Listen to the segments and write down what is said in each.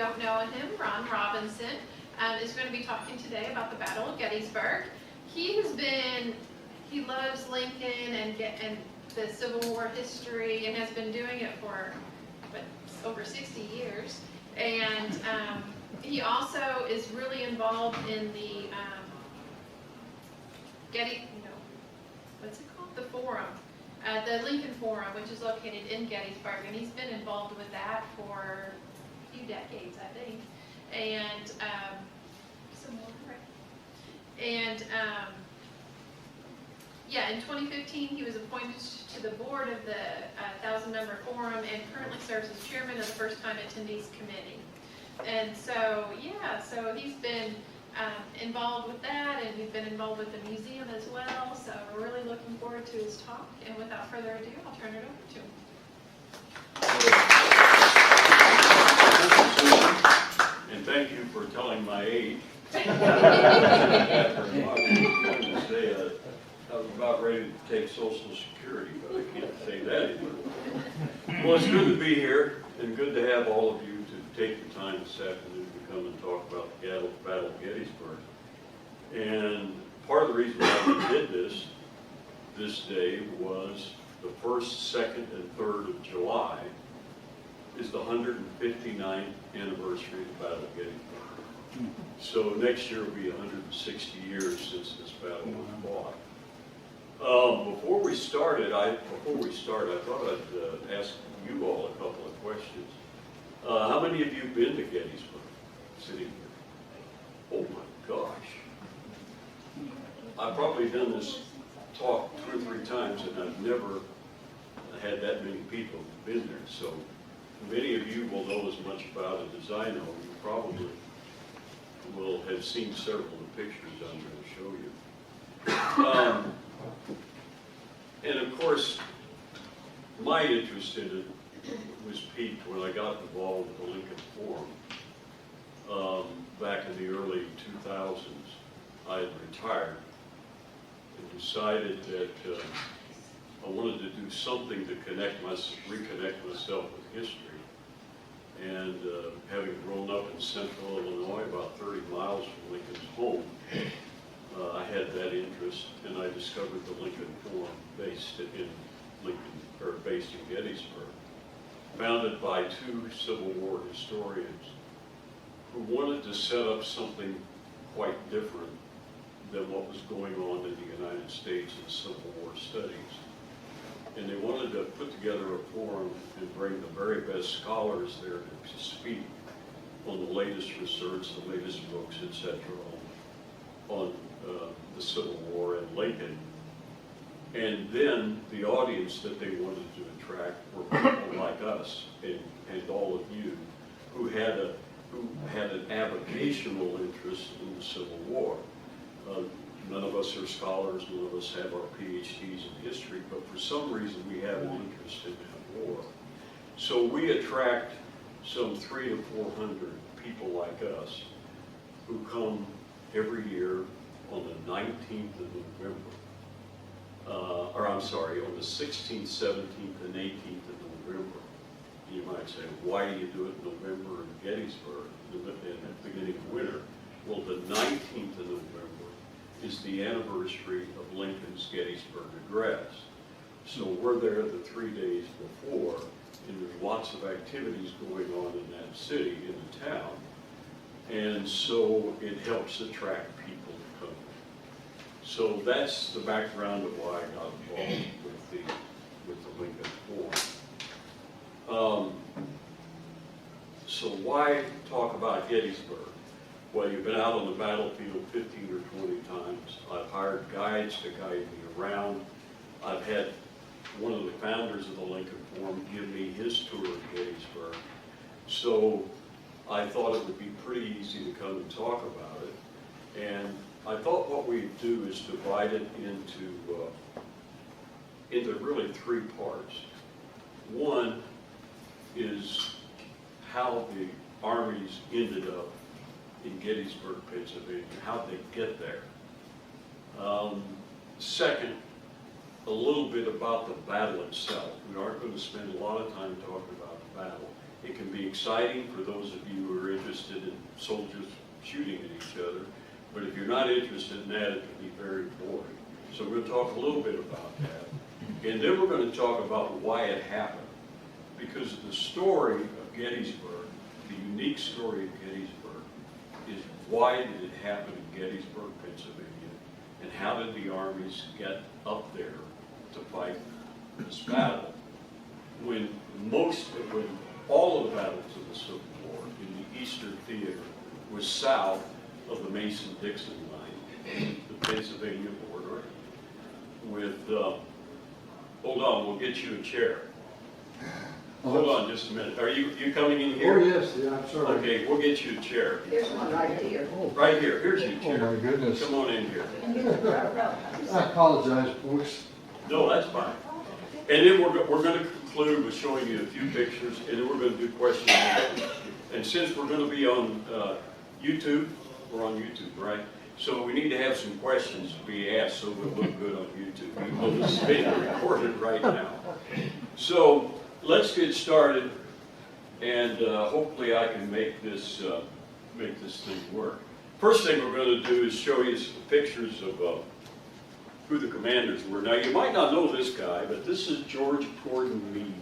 don't know him, Ron Robinson, is going to be talking today about the Battle of Gettysburg. He loves Lincoln and the Civil War history, and has been doing it for over 60 years. And he also is really involved in the the Forum, the Lincoln Forum, which is located in Gettysburg, and he's been involved with that for a few decades, I think. And some more, right? And yeah, in 2015, he was appointed to the board of the 1,000-member forum, and currently serves as chairman of the first-time attendees committee. And so, yeah, so he's been involved with that, and we've been involved with the museum as well. So we're really looking forward to his talk. And without further ado, I'll turn it over to him. And thank you for telling my age. I was about ready to take Social Security, but I can't say that anymore. Well, it's good to be here, and good to have all of you to take the time this afternoon to come and talk about the Battle of Gettysburg. And part of the reason why we did this day was the 1st, 2nd, and 3rd of July is the 159th anniversary of the Battle of Gettysburg. So next year will be 160 years since this battle was fought. Before we start, I thought I'd ask you all a couple of questions. How many of you have been to Gettysburg, sitting here? Oh my gosh. I've probably done this talk 2 or 3 times, and I've never had that many people who've been there. So many of you will know as much about it as I know. You probably will have seen several of the pictures I'm going to show you. And of course, my interest in it was piqued when I got involved with the Lincoln Forum back in the early 2000s. I had retired and decided that I wanted to do something to reconnect myself with history. And having grown up in central Illinois, about 30 miles from Lincoln's home, I had that interest, and I discovered the Lincoln Forum based in Gettysburg, founded by 2 Civil War historians who wanted to set up something quite different than what was going on in the United States in Civil War studies. And they wanted to put together a forum and bring the very best scholars there to speak on the latest research, the latest books, etc., on the Civil War and Lincoln. And then the audience that they wanted to attract were people like us and all of you who had an avocational interest in the Civil War. None of us are scholars, none of us have our PhDs in history, but for some reason we have an interest in that war. So we attract some 300 to 400 people like us who come every year on the 19th of November. On the 16th, 17th, and 18th of November. You might say, why do you do it in November in Gettysburg at the beginning of winter? Well, the 19th of November is the anniversary of Lincoln's Gettysburg Address. So we're there the 3 days before, and there's lots of activities going on in that city, in the town. And so it helps attract people to come. So that's the background of why I got involved with the Lincoln Forum. So why talk about Gettysburg? Well, you've been out on the battlefield 15 or 20 times. I've hired guides to guide me around. I've had one of the founders of the Lincoln Forum give me his tour of Gettysburg. So I thought it would be pretty easy to come and talk about it. And I thought what we'd do is divide it into really 3 parts. One is how the armies ended up in Gettysburg, Pennsylvania, how they get there. Second a little bit about the battle itself. We aren't going to spend a lot of time talking about the battle. It can be exciting for those of you who are interested in soldiers shooting at each other, but if you're not interested in that, it can be very boring. So we're going to talk a little bit about that. And then we're going to talk about why it happened. Because the story of Gettysburg, the unique story of Gettysburg, is why did it happen in Gettysburg, Pennsylvania, and how did the armies get up there to fight this battle? When all of the battles of the Civil War in the Eastern Theater was south of the Mason-Dixon line, the Pennsylvania border, with, hold on, we'll get you a chair. Hold on just a minute. Are you coming in here? Oh, yes, yeah, I'm sorry. Okay, we'll get you a chair. There's one right here. Right here, here's your Oh, chair. my goodness. Come on in here. I apologize, folks. No, that's fine. And then we're going to conclude with showing you a few pictures, and then we're going to do questions and answers. And since we're going to be on YouTube, we're on YouTube, right? So we need to have some questions to be asked so we'll look good on YouTube, even though this is being recorded right now. So let's get started, and hopefully I can make this thing work. First thing we're going to do is show you some pictures of who the commanders were. Now, you might not know this guy, but this is George Gordon Mead,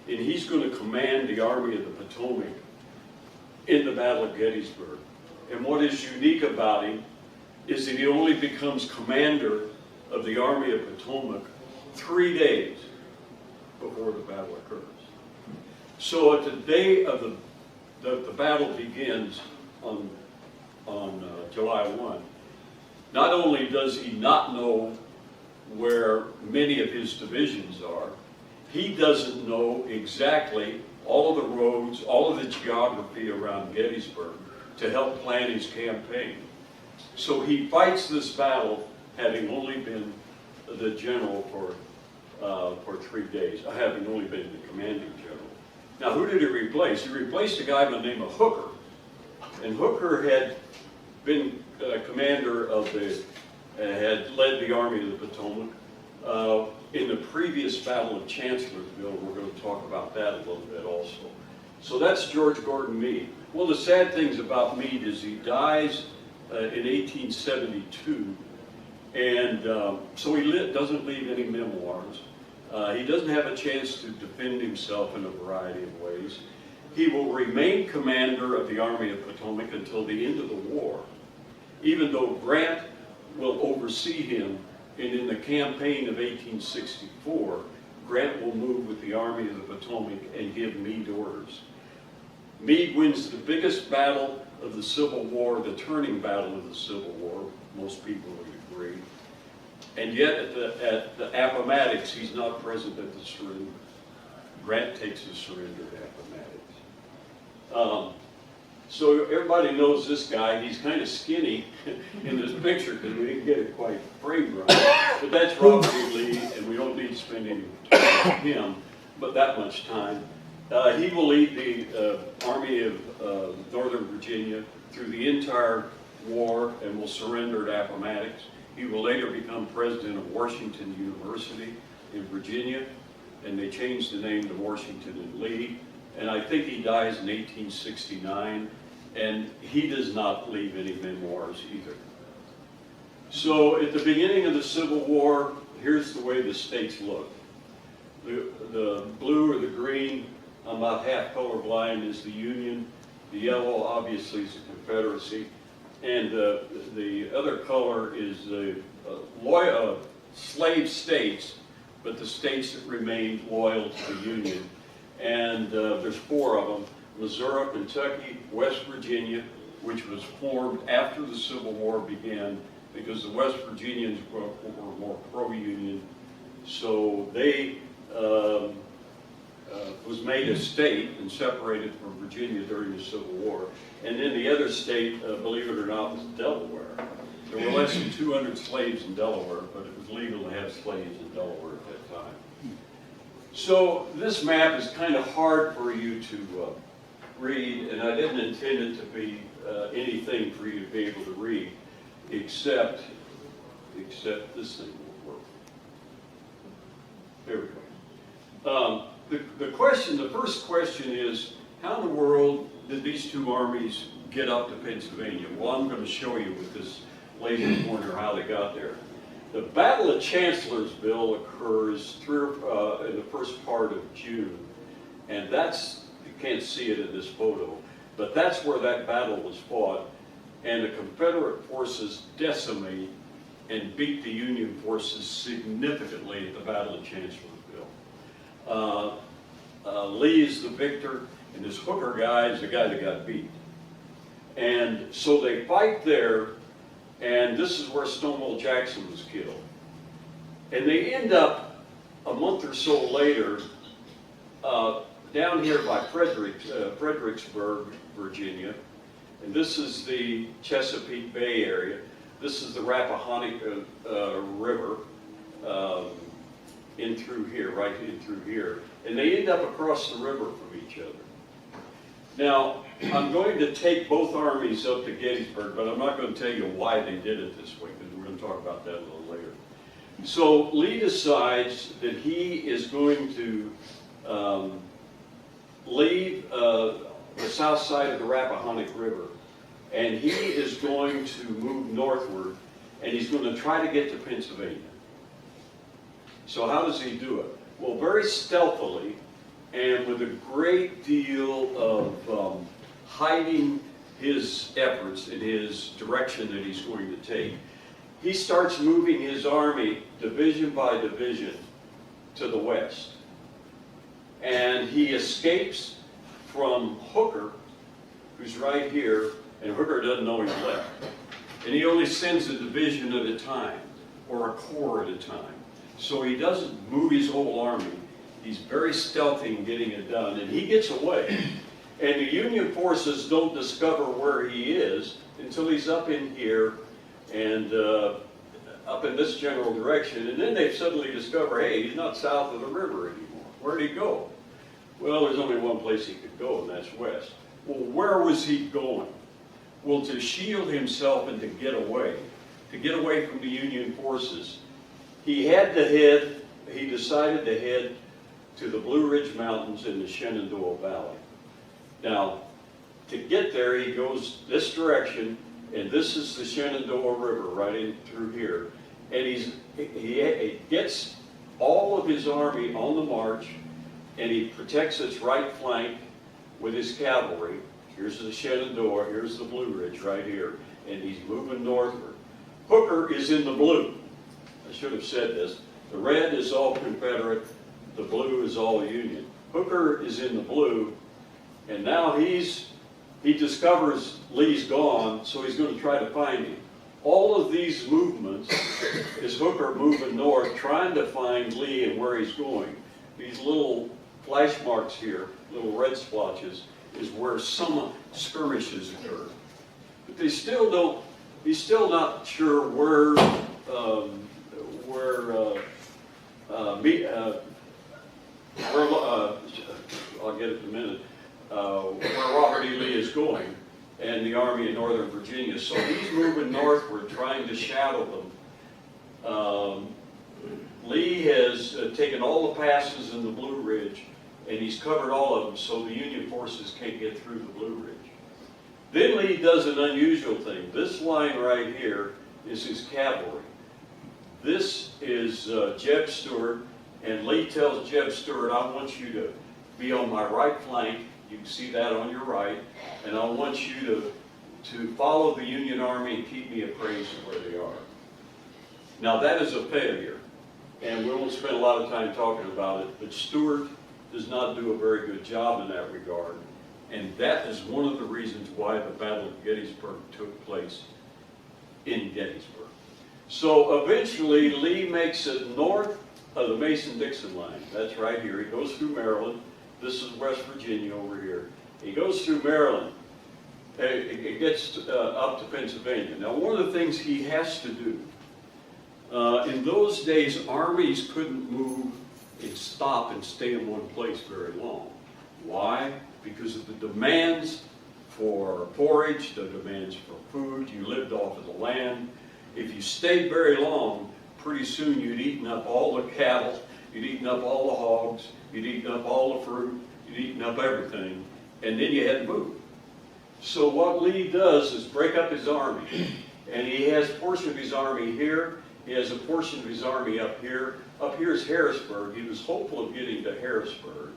and he's going to command the Army of the Potomac in the Battle of Gettysburg. And what is unique about him is that he only becomes commander of the Army of Potomac 3 days before the battle occurs. So at the day of the battle begins on July 1, not only does he not know where many of his divisions are, he doesn't know exactly all of the roads, all of the geography around Gettysburg to help plan his campaign. So he fights this battle having only been the general for 3 days, having only been the commanding general. Now, who did he replace? He replaced a guy by the name of Hooker. And Hooker had been commander of had led the Army of the Potomac in the previous battle of Chancellorsville. We're going to talk about that a little bit also. So that's George Gordon Mead. One of the sad things about Mead is he dies in 1872, and so he doesn't leave any memoirs. He doesn't have a chance to defend himself in a variety of ways. He will remain commander of the Army of Potomac until the end of the war, even though Grant will oversee him, and in the campaign of 1864, Grant will move with the Army of the Potomac and give Meade orders. Meade wins the biggest battle of the Civil War, the turning battle of the Civil War, most people would agree. And yet at the Appomattox, he's not present at the surrender. Grant takes the surrender at Appomattox. So everybody knows this guy. He's kind of skinny in this picture because we didn't get it quite framed right. But that's Robert E. Lee, and we don't need to spend any time on him, but that much time. He will lead the Army of Northern Virginia through the entire war and will surrender at Appomattox. He will later become president of Washington University in Virginia, and they changed the name to Washington and Lee. And I think he dies in 1869, and he does not leave any memoirs either. So at the beginning of the Civil War, here's the way the states look. The blue or the green, I'm about half colorblind, is the Union. The yellow, obviously, is the Confederacy. And the other color is the slave states, but the states that remained loyal to the Union. And there's 4 of them: Missouri, Kentucky, West Virginia, which was formed after the Civil War began because the West Virginians were more pro-Union. So they was made a state and separated from Virginia during the Civil War. And then the other state, believe it or not, was Delaware. There were less than 200 slaves in Delaware, but it was legal to have slaves in Delaware at that time. So this map is kind of hard for you to read, and I didn't intend it to be anything for you to be able to read, except this thing will work. There we go. The first question is, how in the world did these two armies get up to Pennsylvania? Well, I'm going to show you with this laser pointer how they got there. The Battle of Chancellorsville occurs in the first part of June, and that's, you can't see it in this photo, but that's where that battle was fought, and the Confederate forces decimate and beat the Union forces significantly at the Battle of Chancellorsville. Lee is the victor, and this Hooker guy is the guy that got beat. And so they fight there, and this is where Stonewall Jackson was killed. And they end up, a month or so later, down here by Fredericksburg, Virginia. And this is the Chesapeake Bay area. This is the Rappahannock River in through here, right in through here. And they end up across the river from each other. Now, I'm going to take both armies up to Gettysburg, but I'm not going to tell you why they did it this way, because we're going to talk about that a little later. So Lee decides that he is going to leave the south side of the Rappahannock River, and he is going to move northward, and he's going to try to get to Pennsylvania. So how does he do it? Well, very stealthily, and with a great deal of hiding his efforts in his direction that he's going to take. He starts moving his army division by division to the west. And he escapes from Hooker, who's right here, and Hooker doesn't know he's left. And he only sends a division at a time, or a corps at a time. So he doesn't move his whole army. He's very stealthy in getting it done, and he gets away. And the Union forces don't discover where he is until he's up in here and up in this general direction. And then they suddenly discover, hey, he's not south of the river anymore. Where'd he go? Well, there's only one place he could go, and that's west. Well, where was he going? Well, to shield himself and to get away from the Union forces, he decided to head to the Blue Ridge Mountains in the Shenandoah Valley. Now, to get there, he goes this direction, and this is the Shenandoah River right in through here. And he gets all of his army on the march, and he protects its right flank with his cavalry. Here's the Shenandoah, here's the Blue Ridge right here, and he's moving northward. Hooker is in the blue. I should have said this. The red is all Confederate, the blue is all Union. Hooker is in the blue, and now he discovers Lee's gone, so he's going to try to find him. All of these movements is Hooker moving north, trying to find Lee and where he's going. These little flash marks here, little red splotches, is where some skirmishes occur. But he's still not sure where I'll get it in a minute, where Robert E. Lee is going and the army in Northern Virginia. So he's moving northward, trying to shadow them. Lee has taken all the passes in the Blue Ridge, and he's covered all of them, so the Union forces can't get through the Blue Ridge. Then Lee does an unusual thing. This line right here is his cavalry. This is Jeb Stuart, and Lee tells Jeb Stuart, I want you to be on my right flank. You can see that on your right, and I want you to follow the Union Army and keep me appraised of where they are. Now that is a failure, and we won't spend a lot of time talking about it, but Stuart does not do a very good job in that regard, and that is one of the reasons why the Battle of Gettysburg took place in Gettysburg. So eventually Lee makes it north of the Mason-Dixon line. That's right here. He goes through Maryland. This is West Virginia over here. He goes through Maryland. It gets up to Pennsylvania. Now, one of the things he has to do, in those days, armies couldn't move and stop and stay in one place very long. Why? Because of the demands for forage, the demands for food. You lived off of the land. If you stayed very long, pretty soon you'd eaten up all the cattle you'd eaten up all the hogs, you'd eaten up all the fruit, you'd eaten up everything, and then you had to move. So what Lee does is break up his army, and he has a portion of his army here, he has a portion of his army up here. Up here is Harrisburg. He was hopeful of getting to Harrisburg,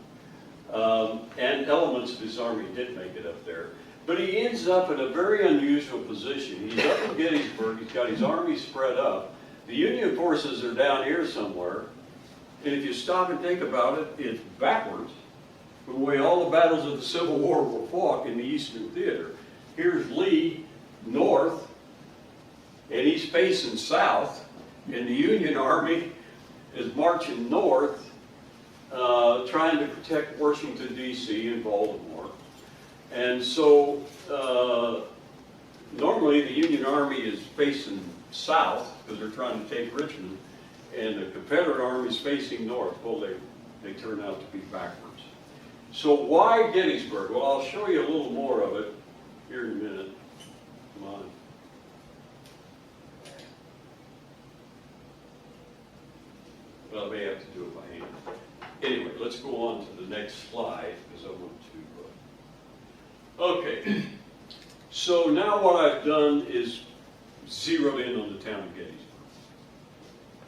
and elements of his army did make it up there. But he ends up in a very unusual position. He's up in Gettysburg, he's got his army spread up. The Union forces are down here somewhere, and if you stop and think about it, it's backwards from the way all the battles of the Civil War were fought in the Eastern Theater. Here's Lee, north, and he's facing south, and the Union Army is marching north, trying to protect Washington, D.C. and Baltimore. And so, normally the Union Army is facing south, because they're trying to take Richmond, and the Confederate Army is facing north. Well, they turn out to be backwards. So why Gettysburg? Well, I'll show you a little more of it here in a minute. Come on. Well, I may have to do it by hand. Anyway, let's go on to the next slide, because I want to... Okay. So now what I've done is zeroed in on the town of Gettysburg.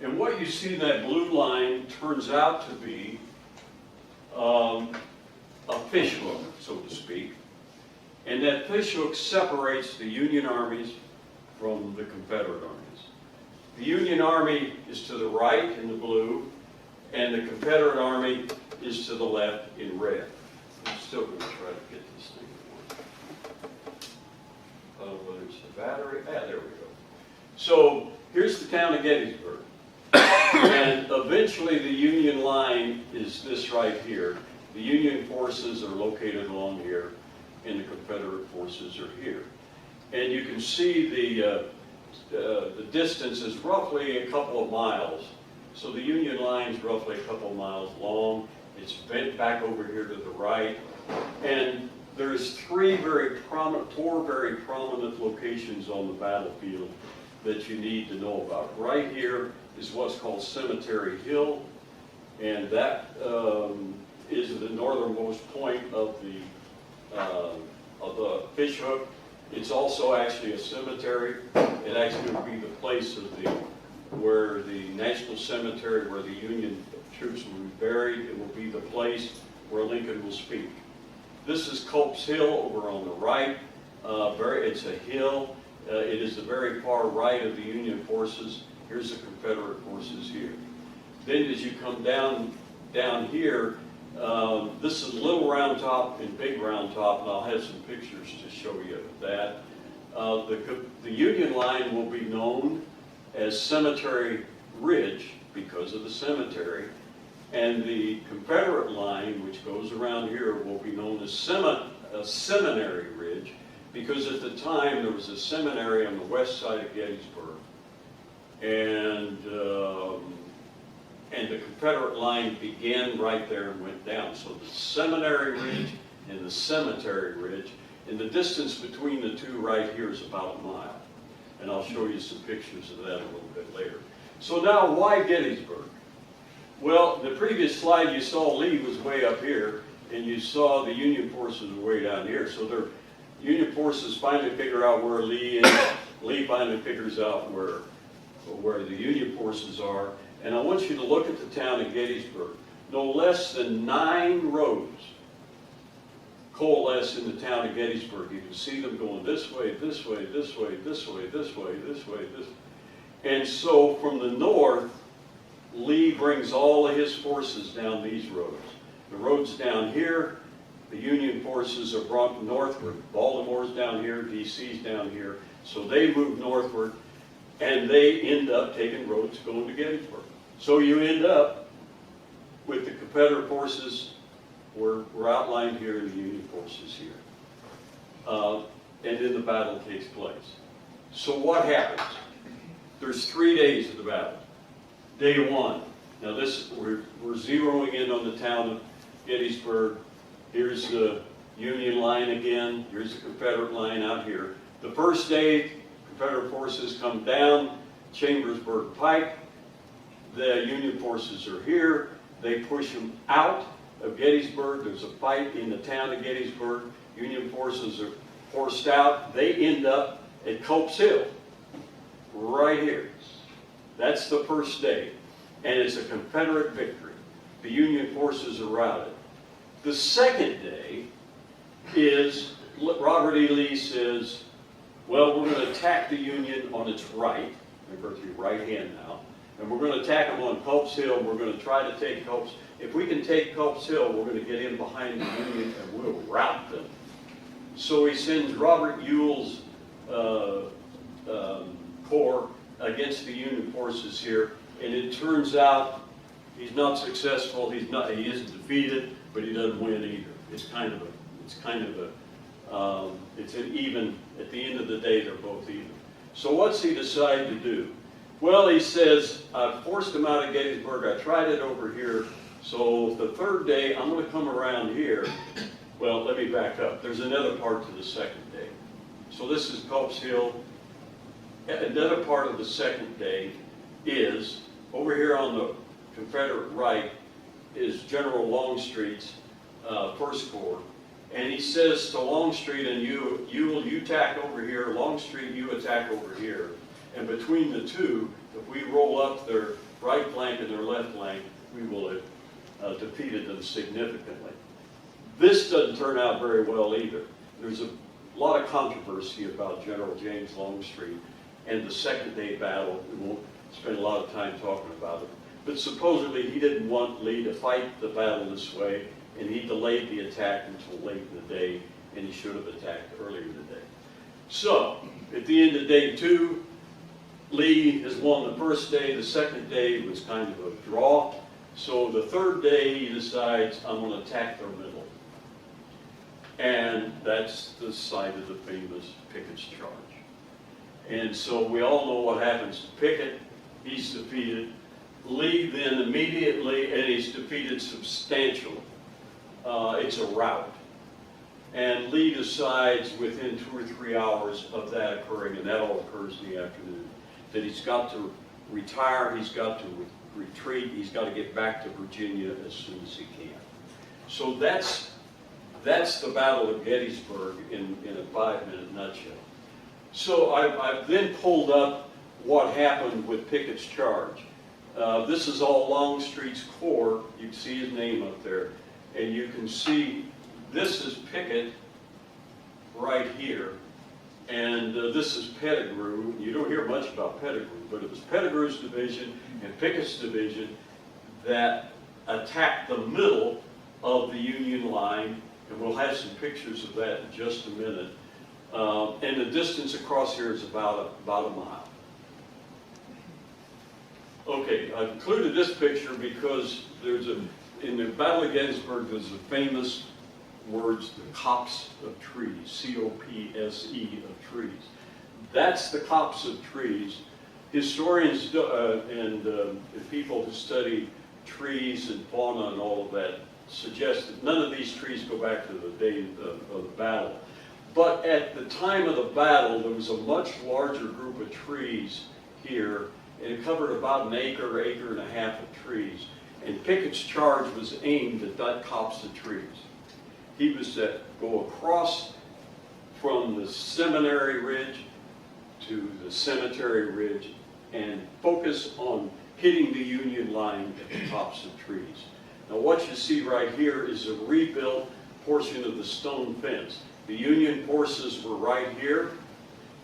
And what you see in that blue line turns out to be a fish hook, so to speak. And that fish hook separates the Union armies from the Confederate armies. The Union Army is to the right in the blue, and the Confederate Army is to the left in red. I'm still going to try to get this thing going. Whether it's the battery, there we go. So here's the town of Gettysburg. And eventually the Union line is this right here. The Union forces are located along here, and the Confederate forces are here. And you can see the distance is roughly a couple of miles. So the Union line is roughly a couple of miles long. It's bent back over here to the right. And there's four very prominent locations on the battlefield that you need to know about. Right here is what's called Cemetery Hill, and that is the northernmost point of the fish hook. It's also actually a cemetery. It actually would be the place of where the National Cemetery, where the Union troops will be buried. It will be the place where Lincoln will speak. This is Culp's Hill over on the right. It's a hill. It is the very far right of the Union forces. Here's the Confederate forces here. Then as you come down here, this is Little Round Top and Big Round Top, and I'll have some pictures to show you of that. The Union line will be known as Cemetery Ridge because of the cemetery, and the Confederate line, which goes around here, will be known as Seminary Ridge because at the time there was a seminary on the west side of Gettysburg, and the Confederate line began right there and went down. So the Seminary Ridge and the Cemetery Ridge, and the distance between the two right here is about a mile. And I'll show you some pictures of that a little bit later. So now, why Gettysburg? Well, the previous slide you saw Lee was way up here, and you saw the Union forces were way down here. So the Union forces finally figure out where Lee is. Lee finally figures out where the Union forces are. And I want you to look at the town of Gettysburg. No less than 9 roads coalesce in the town of Gettysburg. You can see them going this way, this way, this way, this way, this way, this way, this way. And so from the north, Lee brings all of his forces down these roads. The roads down here, the Union forces are brought northward. Baltimore's down here, DC's down here. So they move northward, and they end up taking roads going to Gettysburg. So you end up with the Confederate forces were outlined here and the Union forces here. And then the battle takes place. So what happens? There's 3 days of the battle. Day 1. Now we're zeroing in on the town of Gettysburg. Here's the Union line again. Here's the Confederate line out here. The first day, Confederate forces come down Chambersburg Pike. The Union forces are here. They push them out of Gettysburg. There's a fight in the town of Gettysburg. Union forces are forced out. They end up at Culp's Hill, right here. That's the first day, and it's a Confederate victory. The Union forces are routed. The second day is, Robert E. Lee says, well, we're going to attack the Union on its right. Remember, it's your right hand now. And we're going to attack them on Culp's Hill. We're going to try to take Culp's. If we can take Culp's Hill, we're going to get in behind the Union and we'll rout them. So he sends Robert Ewell's corps against the Union forces here, and it turns out he's not successful. He isn't defeated, but he doesn't win either. It's an even. At the end of the day, they're both even. So what's he decide to do? Well, he says, I forced him out of Gettysburg. I tried it over here. So the third day, I'm going to come around here. Well, let me back up. There's another part to the second day. So this is Culp's Hill. Another part of the second day is, over here on the Confederate right, is General Longstreet's First Corps. And he says to Longstreet and you attack over here, Longstreet, you attack over here. And between the two, if we roll up their right flank and their left flank, we will have defeated them significantly. This doesn't turn out very well either. There's a lot of controversy about General James Longstreet and the second day battle. We won't spend a lot of time talking about it. But supposedly he didn't want Lee to fight the battle this way, and he delayed the attack until late in the day, and he should have attacked earlier in the day. So, at the end of day 2, Lee has won the first day. The second day was kind of a draw. So the third day he decides, I'm going to attack their middle. And that's the site of the famous Pickett's charge. And so we all know what happens to Pickett. He's defeated. Lee then immediately, and he's defeated substantially. It's a rout. And Lee decides within 2 or 3 hours of that occurring, and that all occurs in the afternoon, that he's got to retire, he's got to retreat, he's got to get back to Virginia as soon as he can. So that's the Battle of Gettysburg in a 5-minute nutshell. So I've then pulled up what happened with Pickett's charge. This is all Longstreet's corps. You can see his name up there. And you can see this is Pickett right here. And this is Pettigrew. You don't hear much about Pettigrew, but it was Pettigrew's division and Pickett's division that attacked the middle of the Union line. And we'll have some pictures of that in just a minute. And the distance across here is about a mile. Okay, I've included this picture because in the Battle of Gettysburg, there's the famous words, the copse of trees, C-O-P-S-E of trees. That's the copse of trees. Historians and people who study trees and fauna and all of that suggest that none of these trees go back to the day of the battle. But at the time of the battle, there was a much larger group of trees here, and it covered about an acre and a half of trees. And Pickett's charge was aimed at that copse of trees. He was to go across from the Seminary Ridge to the Cemetery Ridge and focus on hitting the Union line at the tops of trees. Now what you see right here is a rebuilt portion of the stone fence. The Union forces were right here.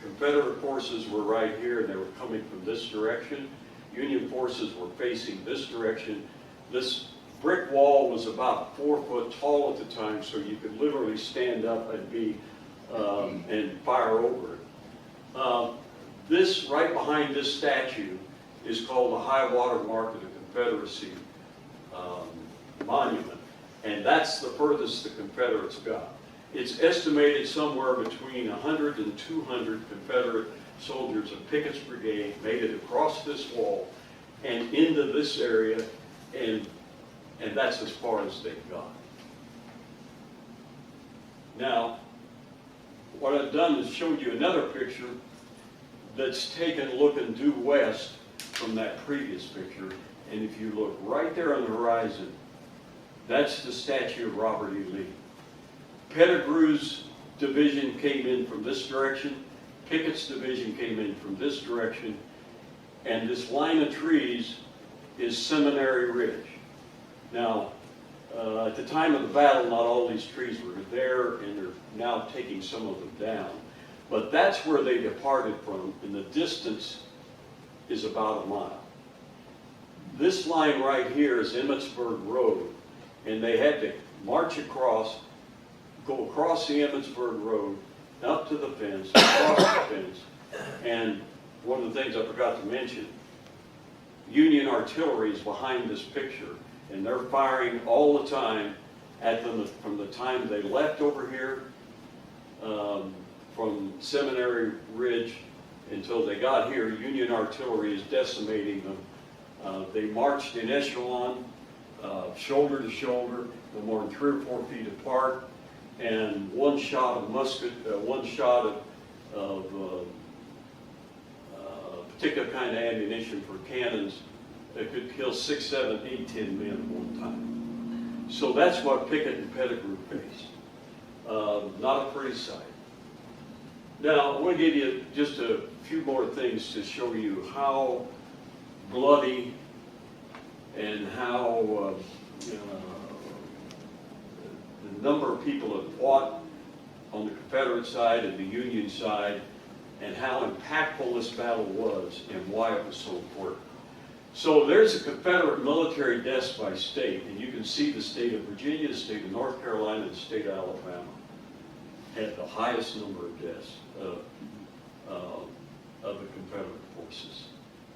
Confederate forces were right here, and they were coming from this direction. Union forces were facing this direction. This brick wall was about 4 foot tall at the time, so you could literally stand up and and fire over it. This, right behind this statue, is called the high water mark of the Confederacy monument, and that's the furthest the Confederates got. It's estimated somewhere between 100 and 200 Confederate soldiers of Pickett's brigade made it across this wall and into this area, and that's as far as they got. Now, what I've done is showed you another picture that's taken looking due west from that previous picture, and if you look right there on the horizon, that's the statue of Robert E. Lee. Pettigrew's division came in from this direction, Pickett's division came in from this direction, and this line of trees is Seminary Ridge. Now, at the time of the battle, not all these trees were there, and they're now taking some of them down. But that's where they departed from, and the distance is about a mile. This line right here is Emancipation Road, and they had to march across, go across the Emancipation Road, up to the fence, across the fence, and one of the things I forgot to mention, Union artillery is behind this picture, and they're firing all the time at them from the time they left over here, from Seminary Ridge until they got here. Union artillery is decimating them. They marched in echelon, shoulder to shoulder, no more than 3 or 4 feet apart, and one shot of musket, one shot of particular kind of ammunition for cannons that could kill 6, 7, 8, 10 men at one time. So that's what Pickett and Pettigrew faced. Not a pretty sight. Now, I want to give you just a few more things to show you how bloody and how the number of people that fought on the Confederate side and the Union side, and how impactful this battle was and why it was so important. So there's a Confederate military deaths by state, and you can see the state of Virginia, the state of North Carolina, and the state of Alabama had the highest number of deaths of the Confederate forces.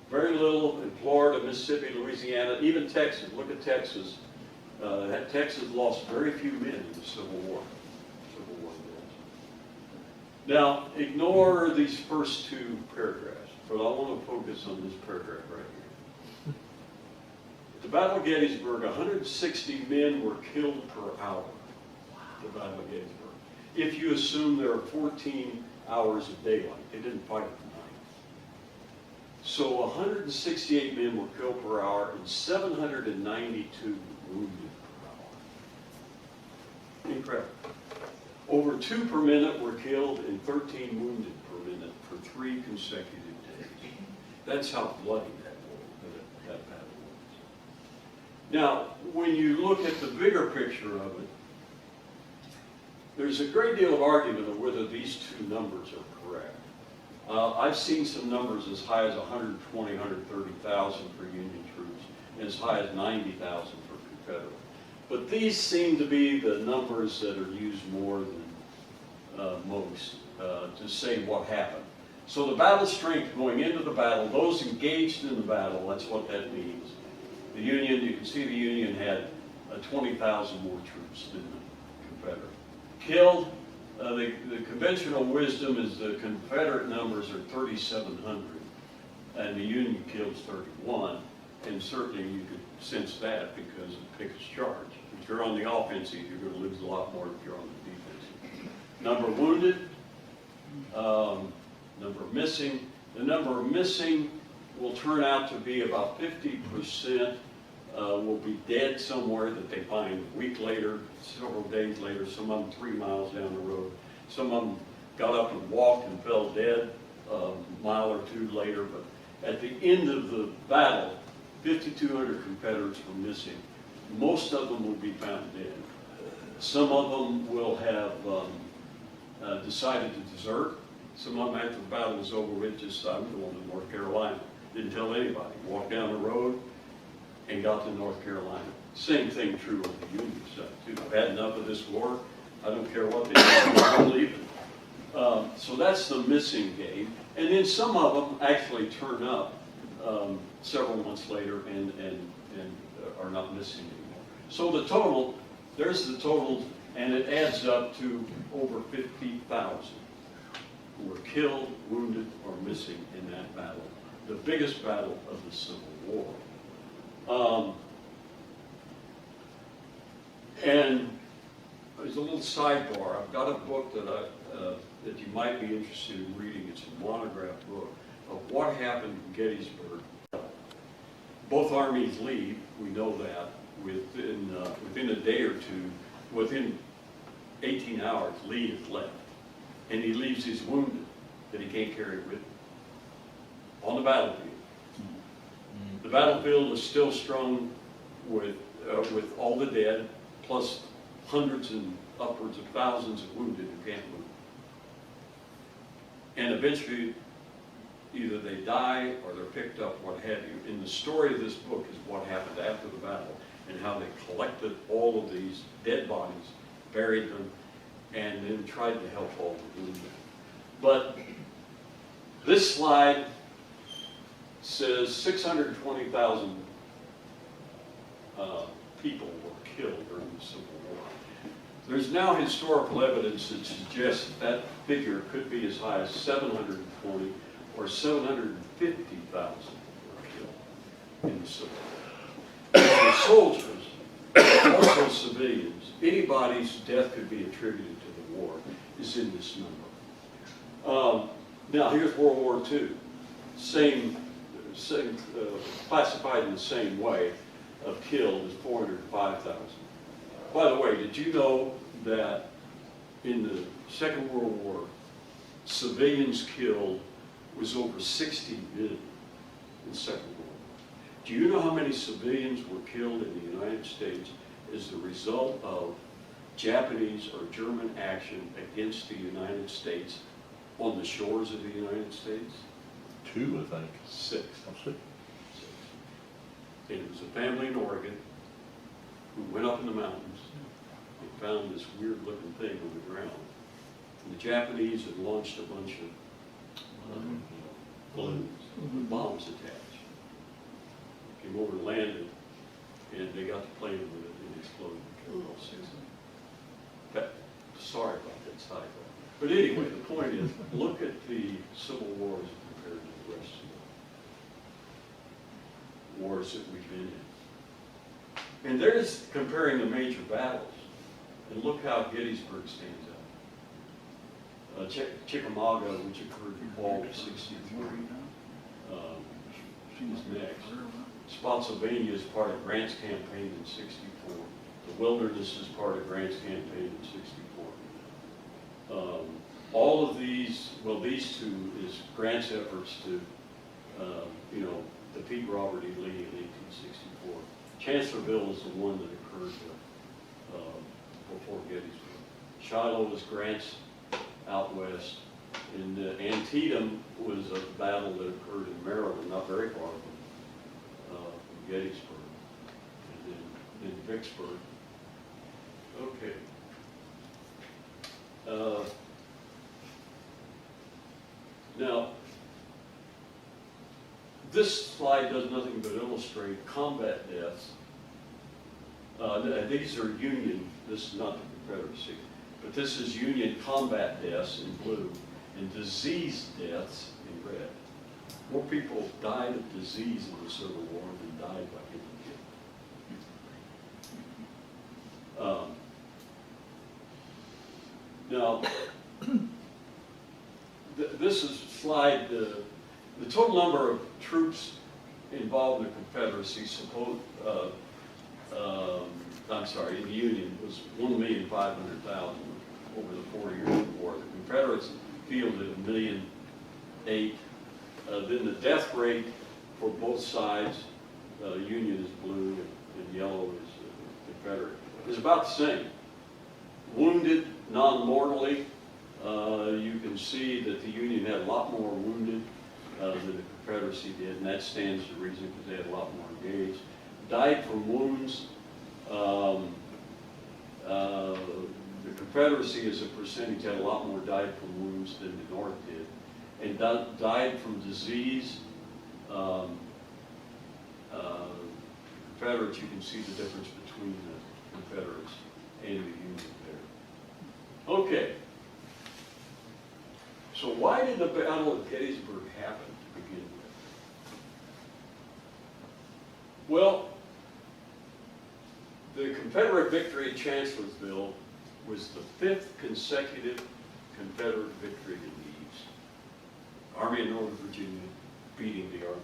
Very little in Florida, Mississippi, Louisiana, even Texas. Look at Texas. Texas lost very few men in the Civil War. Now, ignore these first 2 paragraphs, but I want to focus on this paragraph right here. At the Battle of Gettysburg, 160 men were killed per hour. The Battle of Gettysburg. If you assume there are 14 hours of daylight, they didn't fight at night. So 168 men were killed per hour and 792 wounded per hour. Incredible. Over 2 per minute were killed and 13 wounded per minute for 3 consecutive days. That's how bloody that battle was. Now, when you look at the bigger picture of it, there's a great deal of argument of whether these 2 numbers are correct. I've seen some numbers as high as 120, 130,000 for Union troops, and as high as 90,000 for Confederate. But these seem to be the numbers that are used more than most to say what happened. So the battle strength going into the battle, those engaged in the battle, that's what that means. The Union, you can see the Union had 20,000 more troops than the Confederate. Killed, the conventional wisdom is the Confederate numbers are 3,700, and the Union kills 31, and certainly you could sense that because of Pickett's charge. If you're on the offensive, you're going to lose a lot more if you're on the defensive. Number wounded, number missing. The number of missing will turn out to be about 50% will be dead somewhere that they find a week later, several days later, some of them 3 miles down the road. Some of them got up and walked and fell dead a mile or 2 later. But at the end of the battle, 5,200 Confederates were missing. Most of them will be found dead. Some of them will have decided to desert. Some of them, after the battle was over with, just I'm going to North Carolina. Didn't tell anybody. Walked down the road and got to North Carolina. Same thing true of the Union side, too. I've had enough of this war. I don't care what they do. I'm leaving. So that's the missing game. And then some of them actually turn up several months later and are not missing anymore. So the total, there's the total, and it adds up to over 50,000 who were killed, wounded, or missing in that battle. The biggest battle of the Civil War. And there's a little sidebar. I've got a book that you might be interested in reading. It's a Monograph book of what happened in Gettysburg. both armies leave, we know that, within a day or two, within 18 hours, Lee is left. And he leaves his wounded that he can't carry with him on the battlefield. The battlefield is still strewn with all the dead, plus hundreds and upwards of thousands of wounded who can't move. And eventually, either they die or they're picked up, what have you. And the story of this book is what happened after the battle and how they collected all of these dead bodies, buried them, and then tried to help all the wounded. But this slide says 620,000 people were killed during the Civil War. There's now historical evidence that suggests that figure could be as high as 720 or 750,000 were killed in the Civil War. The soldiers, also civilians, anybody's death could be attributed to the war is in this number. Now here's World War II, same classified in the same way of killed as 405,000. By the way, did you know that in the Second World War, civilians killed was over 60 million in the Second World War? Do you know how many civilians were killed in the United States as the result of Japanese or German action against the United States on the shores of the United States? 2, I think. 6. I'm sick. And it was a family in Oregon who went up in the mountains and found this weird looking thing on the ground. And the Japanese had launched a bunch of balloons with bombs attached. Came over and landed, and they got to playing with it and exploded and killed all 6 of them. But, sorry about that sidebar. But anyway, the point is, look at the Civil Wars compared to the rest of the wars that we've been in. And there's comparing the major battles. And look how Gettysburg stands out. Chickamauga, which occurred in fall of '63, is next. Spotsylvania is part of Grant's campaign in '64. The Wilderness is part of Grant's campaign in '64. All of these, well, these two is Grant's efforts to, defeat Robert E. Lee in 1864. Chancellorsville is the one that occurred before Gettysburg. Shiloh was Grant's out west, and Antietam was a battle that occurred in Maryland, not very far from Gettysburg, and then Vicksburg. Okay. Now, this slide does nothing but illustrate combat deaths. These are Union, this is not the Confederacy, but this is Union combat deaths in blue and disease deaths in red. More people died of disease in the Civil War than died by getting killed. Now, this is a slide, the total number of troops involved in the Confederacy, in the Union, was 1,500,000 over the 4 years of the war. The Confederates fielded 1,008,000. Then the death rate for both sides, Union is blue and yellow is Confederate, is about the same. Wounded non-mortally, you can see that the Union had a lot more wounded than the Confederacy did, and that stands to reason because they had a lot more engaged. Died from wounds. The Confederacy as a percentage had a lot more died from wounds than the North did. And died from disease. Confederates, you can see the difference between the Confederates and the Union there. Okay. So why did the Battle of Gettysburg happen to begin with? Well, the Confederate victory at Chancellorsville was the 5th consecutive Confederate victory in the East. Army of Northern Virginia beating the Army of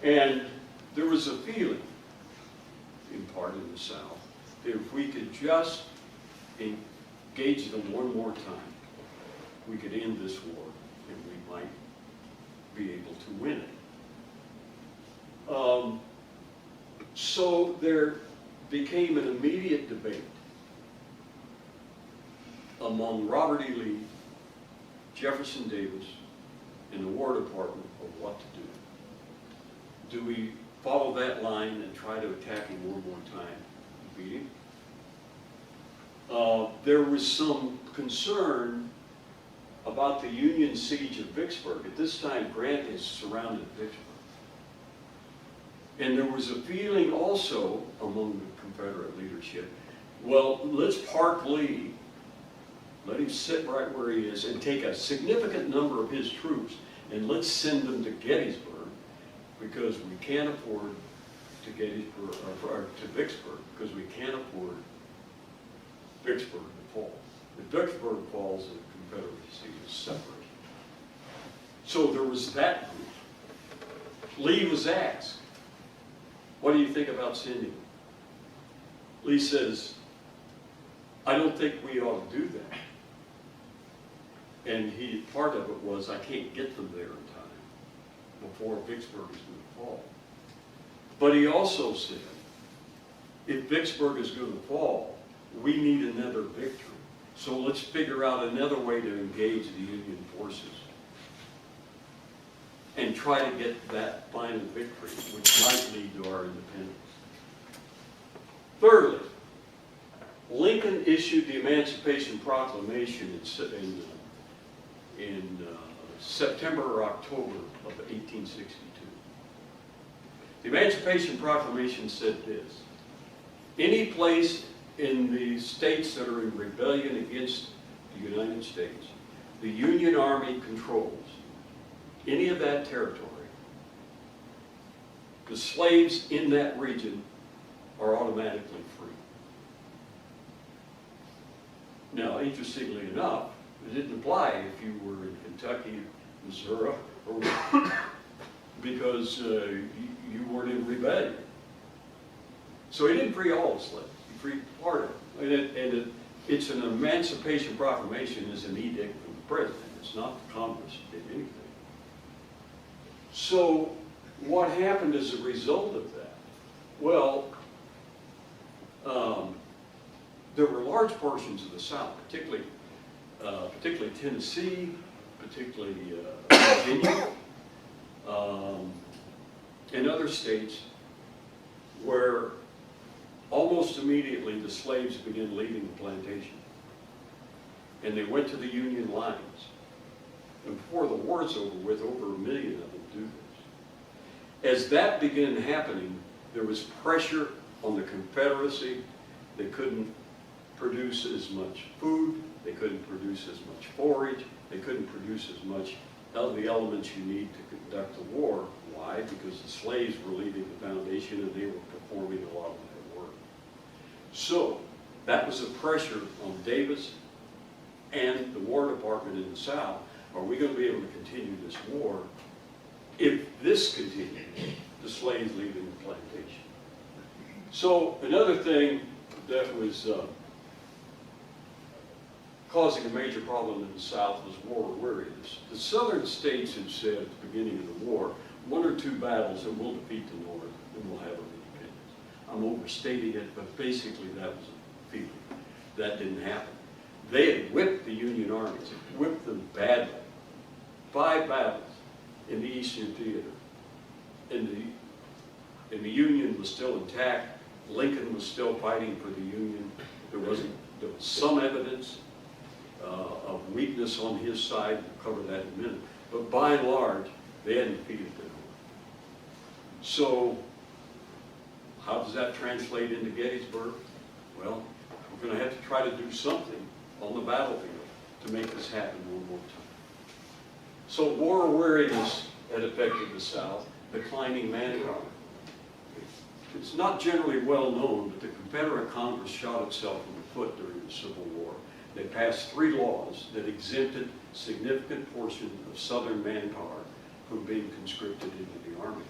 And there was a feeling, in part in the South, that if we could just engage them one more time, we could end this war and we might be able to win it. So there became an immediate debate among Robert E. Lee, Jefferson Davis, and the War Department of what to do. Do we follow that line and try to attack him one more time and beat him? There was some concern about the Union siege of Vicksburg. At this time, Grant has surrounded Vicksburg. And there was a feeling also among the Confederate leadership, well, let's park Lee, let him sit right where he is, and take a significant number of his troops, and let's send them to Gettysburg, because we can't afford to Gettysburg, or to Vicksburg, because we can't afford Vicksburg to fall. If Vicksburg falls, the Confederacy is separated. So there was that group. Lee was asked, what do you think about sending him? Lee says, I don't think we ought to do that. And part of it was, I can't get them there in time before Vicksburg is going to fall. But he also said, if Vicksburg is going to fall, we need another victory. So let's figure out another way to engage the Union forces and try to get that final victory, which might lead to our independence. Thirdly, Lincoln issued the Emancipation Proclamation in September or October of 1862. The Emancipation Proclamation said this: any place in the states that are in rebellion against the United States, the Union Army controls any of that territory. The slaves in that region are automatically free. Now, interestingly enough, it didn't apply if you were in Kentucky, Missouri, or because you weren't in rebellion. So he didn't free all the slaves. He freed part of it. It's an Emancipation Proclamation is an edict from the president. It's not the Congress that did anything. So what happened as a result of that? Well, there were large portions of the South, particularly Tennessee, particularly Virginia, and other states where almost immediately the slaves began leaving the plantation. And they went to the Union lines. And before the war's over with, over 1 million of them do this. As that began happening, there was pressure on the Confederacy. They couldn't produce as much food. They couldn't produce as much forage. They couldn't produce as much of the elements you need to conduct the war. Why? Because the slaves were leaving the foundation and they were performing a lot of that work. So that was a pressure on Davis and the War Department in the South. Are we going to be able to continue this war if this continues, the slaves leaving the plantation? So another thing that was causing a major problem in the South was war weariness. The Southern states had said at the beginning of the war, 1 or 2 battles and we'll defeat the North and we'll have our independence. I'm overstating it, but basically that was a feeling. That didn't happen. They had whipped the Union armies, whipped them badly. 5 battles in the Eastern Theater. And the Union was still intact. Lincoln was still fighting for the Union. There was some evidence of weakness on his side. We'll cover that in a minute. But by and large, they hadn't defeated the North. So how does that translate into Gettysburg? Well, we're going to have to try to do something on the battlefield to make this happen one more time. So war weariness had affected the South, declining manpower. It's not generally well known, but the Confederate Congress shot itself in the foot during the Civil War. They passed 3 laws that exempted significant portion of Southern manpower from being conscripted into the Army.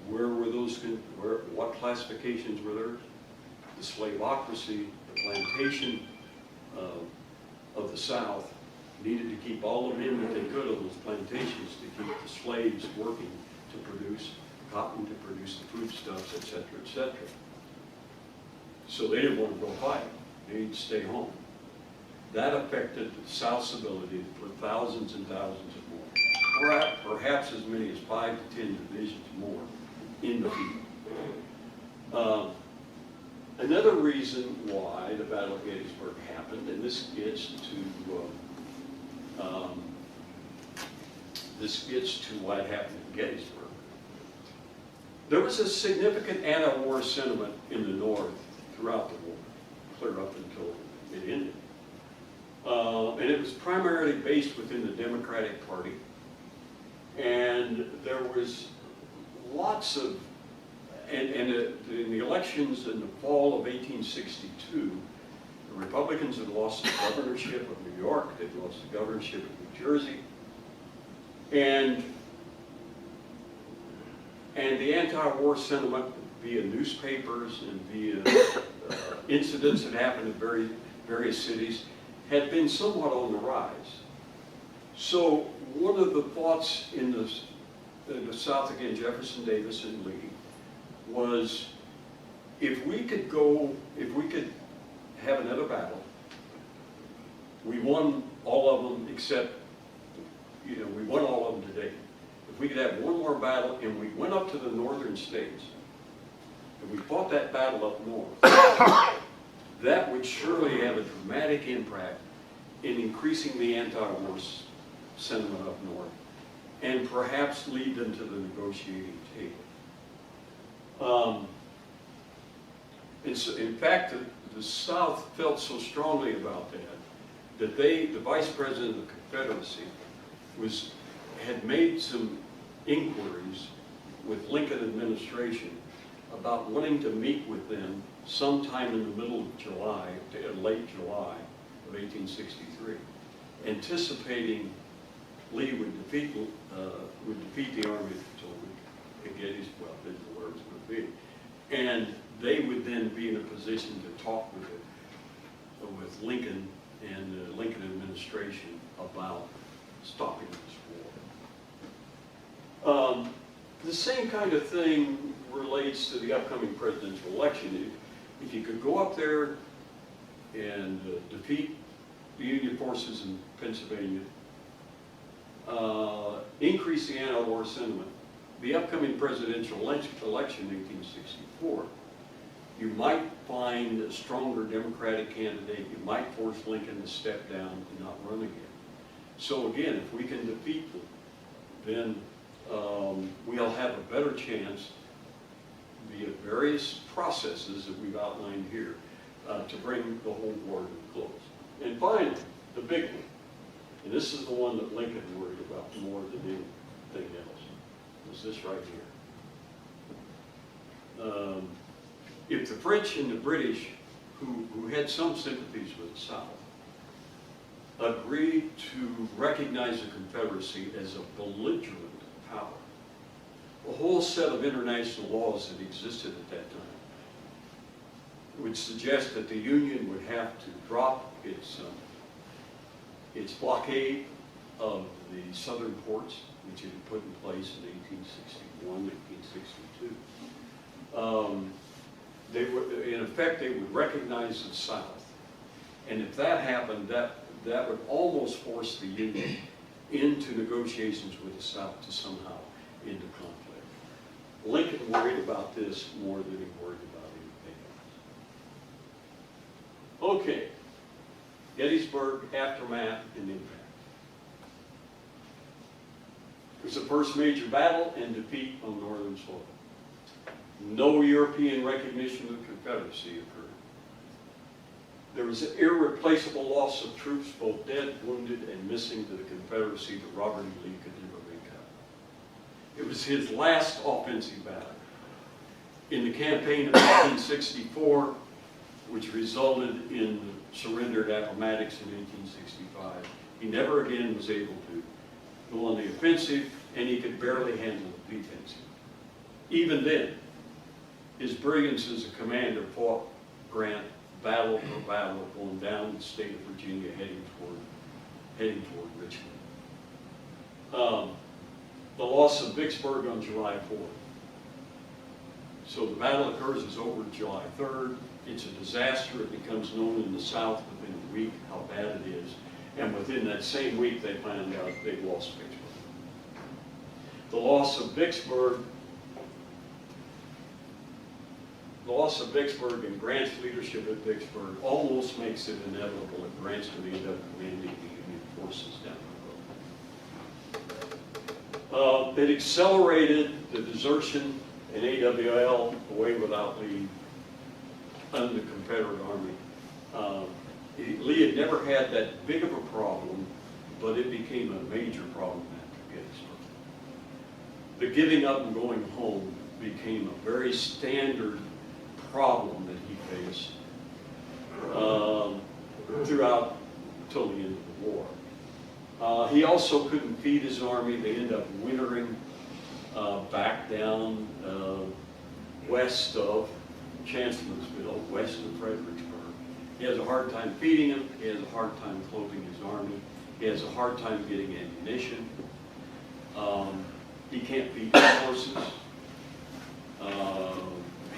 Where were those, what classifications were there? The slaveocracy, the plantation of the South needed to keep all the men that they could on those plantations to keep the slaves working to produce cotton, to produce the foodstuffs, et cetera, et cetera. So they didn't want to go fight. They needed to stay home. That affected the South's ability to put thousands and thousands of more, perhaps as many as 5 to 10 divisions more in the field. Another reason why the Battle of Gettysburg happened, and this gets to what happened in Gettysburg. There was a significant anti-war sentiment in the North throughout the war, clear up until it ended. And it was primarily based within the Democratic Party. And there was lots of, in the elections in the fall of 1862, the Republicans had lost the governorship of New York, they'd lost the governorship of New Jersey, and the anti-war sentiment via newspapers and via incidents that happened in various cities had been somewhat on the rise. So one of the thoughts in the South, again, Jefferson, Davis, and Lee, was if we could have another battle, we won all of them except, we won all of them today. If we could have one more battle and we went up to the northern states and we fought that battle up north, that would surely have a dramatic impact in increasing the anti-war sentiment up north and perhaps lead them to the negotiating table. And so, in fact, the South felt so strongly about that the Vice President of the Confederacy had made some inquiries with Lincoln administration about wanting to meet with them sometime in the middle of July, late July of 1863, anticipating Lee would defeat the Army at Gettysburg, where it was going to be, and they would then be in a position to talk with Lincoln and the Lincoln administration about stopping this war. The same kind of thing relates to the upcoming presidential election. If you could go up there and defeat the Union forces in Pennsylvania, increase the anti-war sentiment, the upcoming presidential election in 1864, you might find a stronger Democratic candidate. You might force Lincoln to step down and not run again. So again, if we can defeat them, then we'll have a better chance via various processes that we've outlined here to bring the whole war to a close. And finally, the big one, and this is the one that Lincoln worried about more than anything else, is this right here. If the French and the British, who had some sympathies with the South, agreed to recognize the Confederacy as a belligerent power, a whole set of international laws that existed at that time would suggest that the Union would have to drop its blockade of the southern ports, which it had put in place in 1861, 1862. In effect, they would recognize the South. And if that happened, that would almost force the Union into negotiations with the South to somehow end the conflict. Lincoln worried about this more than he worried about anything else. Okay, Gettysburg Aftermath and Impact. It was the first major battle and defeat on northern soil. No European recognition of the Confederacy occurred. There was an irreplaceable loss of troops, both dead, wounded, and missing to the Confederacy that Robert E. Lee could never make up. It was his last offensive battle. In the campaign of 1864, which resulted in the surrender at Appomattox in 1865, he never again was able to go on the offensive, and he could barely handle the defensive. Even then, his brilliance as a commander fought Grant battle for battle, going down the state of Virginia, heading toward Richmond. The loss of Vicksburg on July 4th. So the battle occurs, it's over July 3rd. It's a disaster. It becomes known in the South within a week how bad it is. And within that same week, they found out they'd lost Vicksburg. The loss of Vicksburg and Grant's leadership at Vicksburg almost makes it inevitable that Grant's going to end up commanding the Union forces down the road. It accelerated the desertion in AWL, away without leave, under the Confederate Army. Lee had never had that big of a problem, but it became a major problem after Gettysburg. The giving up and going home became a very standard problem that he faced throughout till the end of the war. He also couldn't feed his army. They ended up wintering back down west of Chancellorsville, west of Fredericksburg. He has a hard time feeding them. He has a hard time clothing his army. He has a hard time getting ammunition. He can't feed his horses.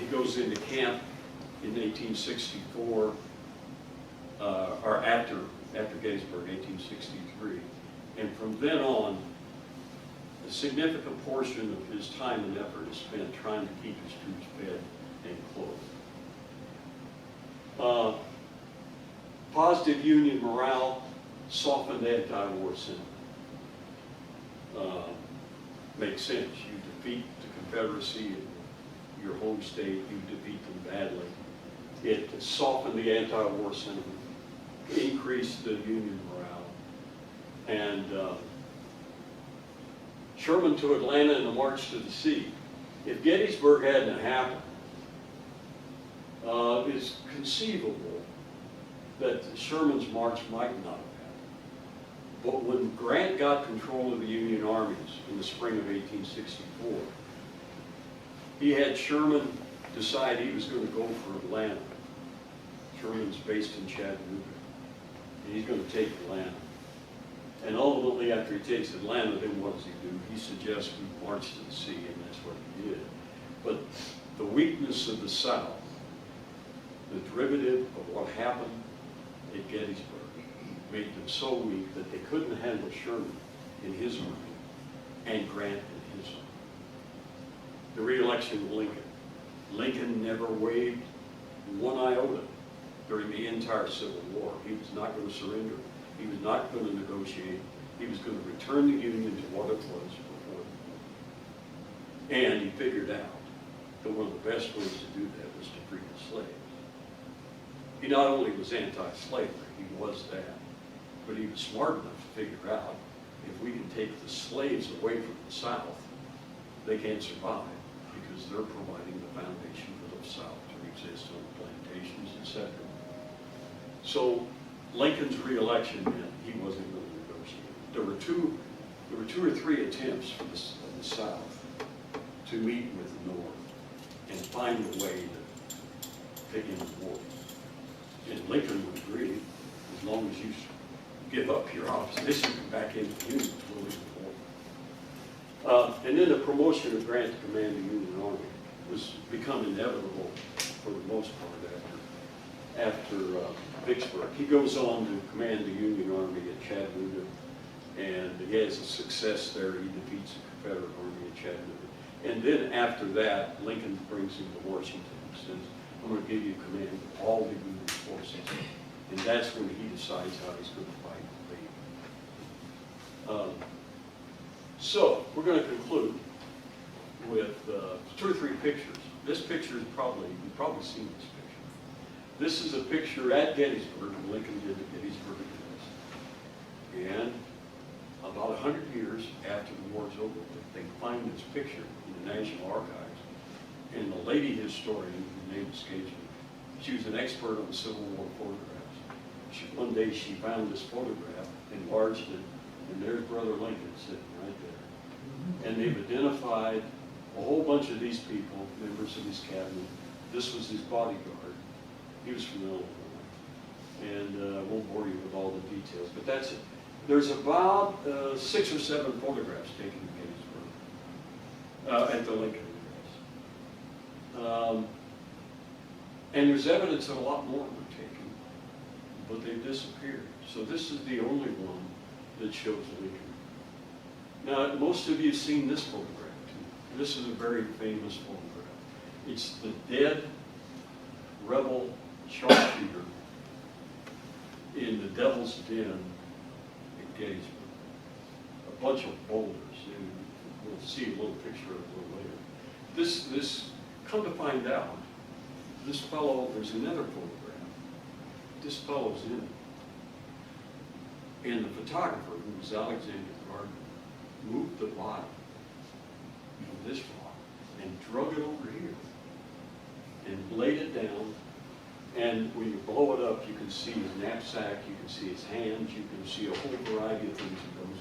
He goes into camp in 1864, or after Gettysburg, 1863. And from then on, a significant portion of his time and effort is spent trying to keep his troops fed and clothed. Positive Union morale softened anti-war sentiment. Makes sense. You defeat the Confederacy in your home state, you defeat them badly. It softened the anti-war sentiment, increased the Union morale. And Sherman to Atlanta and the march to the sea. If Gettysburg hadn't happened, it's conceivable that Sherman's march might not have happened. But when Grant got control of the Union armies in the spring of 1864, he had Sherman decide he was going to go for Atlanta. Sherman's based in Chattanooga, and he's going to take Atlanta. And ultimately, after he takes Atlanta, then what does he do? He suggests we march to the sea, and that's what he did. But the weakness of the South, the derivative of what happened at Gettysburg, made them so weak that they couldn't handle Sherman in his army and Grant in his army. The re-election of Lincoln. Lincoln never waived one iota during the entire Civil War. He was not going to surrender. He was not going to negotiate. He was going to return the Union to what it was before the war. And he figured out that one of the best ways to do that was to free the slaves. He not only was anti-slavery, he was that, but he was smart enough to figure out if we can take the slaves away from the South, they can't survive because they're providing the foundation for the South to exist on the plantations, etc. So Lincoln's re-election meant he wasn't going to negotiate. There were two or three attempts for the South to meet with the North and find a way to end the war. And Lincoln would agree, as long as you give up your opposition and back into the Union, we'll leave the war. And then the promotion of Grant to command the Union Army was become inevitable for the most part after Vicksburg. He goes on to command the Union Army at Chattanooga, and he has a success there. He defeats the Confederate Army at Chattanooga. And then after that, Lincoln brings him to Washington and says, I'm going to give you command of all the Union forces. And that's when he decides how he's going to fight the Lee. So we're going to conclude with 2 or 3 pictures. This picture is you've probably seen this picture. This is a picture at Gettysburg when Lincoln did the Gettysburg Address. And about 100 years after the war's over, they find this picture in the National Archives. And the lady historian, whose name escapes me, she was an expert on Civil War photographs. One day she found this photograph, enlarged it, and there's Brother Lincoln sitting right there. And they've identified a whole bunch of these people, members of his cabinet. This was his bodyguard. He was from Illinois. And I won't bore you with all the details, but that's it. There's about 6 or 7 photographs taken in Gettysburg at the Lincoln address. And there's evidence that a lot more were taken, but they've disappeared. So this is the only one that shows Lincoln. Now, most of you have seen this photograph too. This is a very famous photograph. It's the dead rebel sharpshooter in the Devil's Den at Gettysburg. A bunch of boulders, and we'll see a little picture of it a little later. This, come to find out, this fellow, there's another photograph. This fellow's in it. And the photographer, who was Alexander Gardner, moved the body of this rock and drug it over here and laid it down. And when you blow it up, you can see his knapsack, you can see his hands, you can see a whole variety of things that goes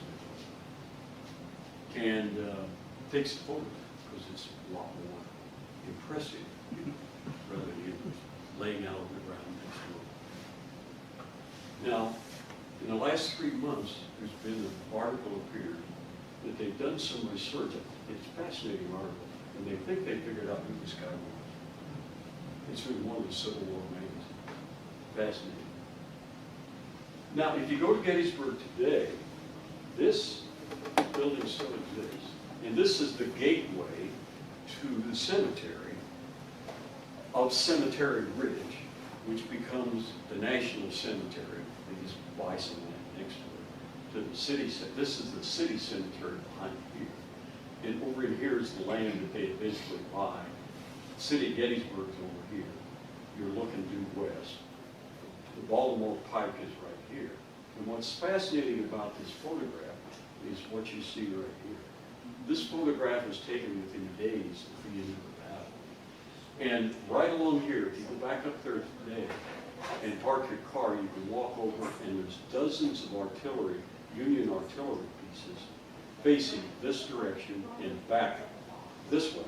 in it. And takes a photograph because it's a lot more impressive rather than you laying out on the ground next to it. Now, in the last 3 months, there's been an article appeared that they've done some research. It's a fascinating article, and they think they figured out who this guy was. It's been one of the Civil War magazines. Fascinating. Now, if you go to Gettysburg today, this building still exists, and this is the gateway to the cemetery of Cemetery Ridge, which becomes the National Cemetery. They just buy some land next to it, to the city. This is the city cemetery behind here. And over in here is the land that they eventually buy. The city of Gettysburg is over here. You're looking due west. The Baltimore Pike is right here. And what's fascinating about this photograph is what you see right here. This photograph was taken within days of the end of the battle. And right along here, if you go back up there today and park your car, you can walk over and there's dozens of artillery, Union artillery pieces facing this direction and back this way,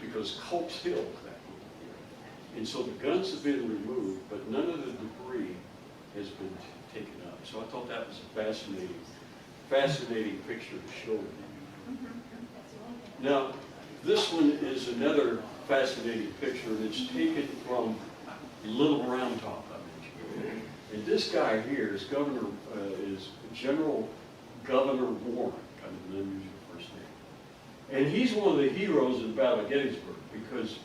because Culp's Hill is that over here. And so the guns have been removed, but none of the debris has been taken up. So I thought that was a fascinating picture to show you. Now, this one is another fascinating picture, and it's taken from Little Round Top I mentioned. And this guy here is General Governor Warren, kind of an unusual first name. And he's one of the heroes of the Battle of Gettysburg, because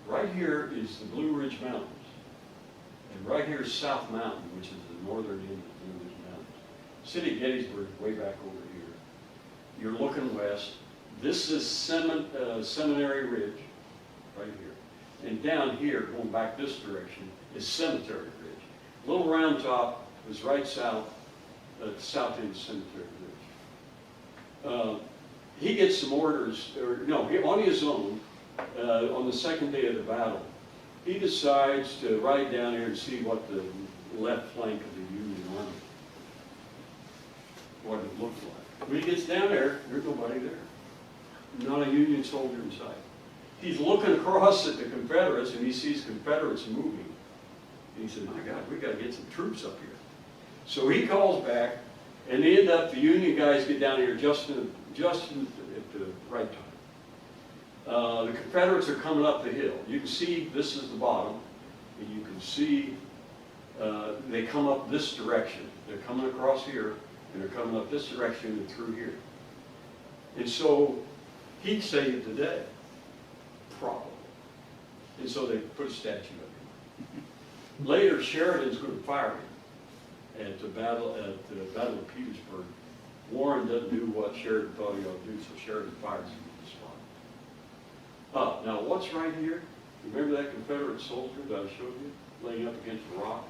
right here is the Blue Ridge Mountains. And right here is South Mountain, which is the northern end of the Blue Ridge Mountains. City of Gettysburg is way back over here. You're looking west. This is Seminary Ridge, right here. And down here, going back this direction, is Cemetery Ridge. Little Round Top is right south, south end of Cemetery Ridge. He gets some orders, on his own, on the second day of the battle, he decides to ride down here and see what the left flank of the Union Army, what it looked like. When he gets down there, there's nobody there. Not a Union soldier in sight. He's looking across at the Confederates and he sees Confederates moving. And he said, my God, we got to get some troops up here. So he calls back, and they end up, the Union guys get down here just at the right time. The Confederates are coming up the hill. You can see this is the bottom, and you can see they come up this direction. They're coming across here, and they're coming up this direction and through here. And so he'd saved the day, probably. And so they put a statue up here. Later, Sheridan's going to fire him at the Battle of Petersburg. Warren doesn't do what Sheridan thought he ought to do, so Sheridan fires him at the spot. Now what's right here? Remember that Confederate soldier that I showed you, laying up against a rock?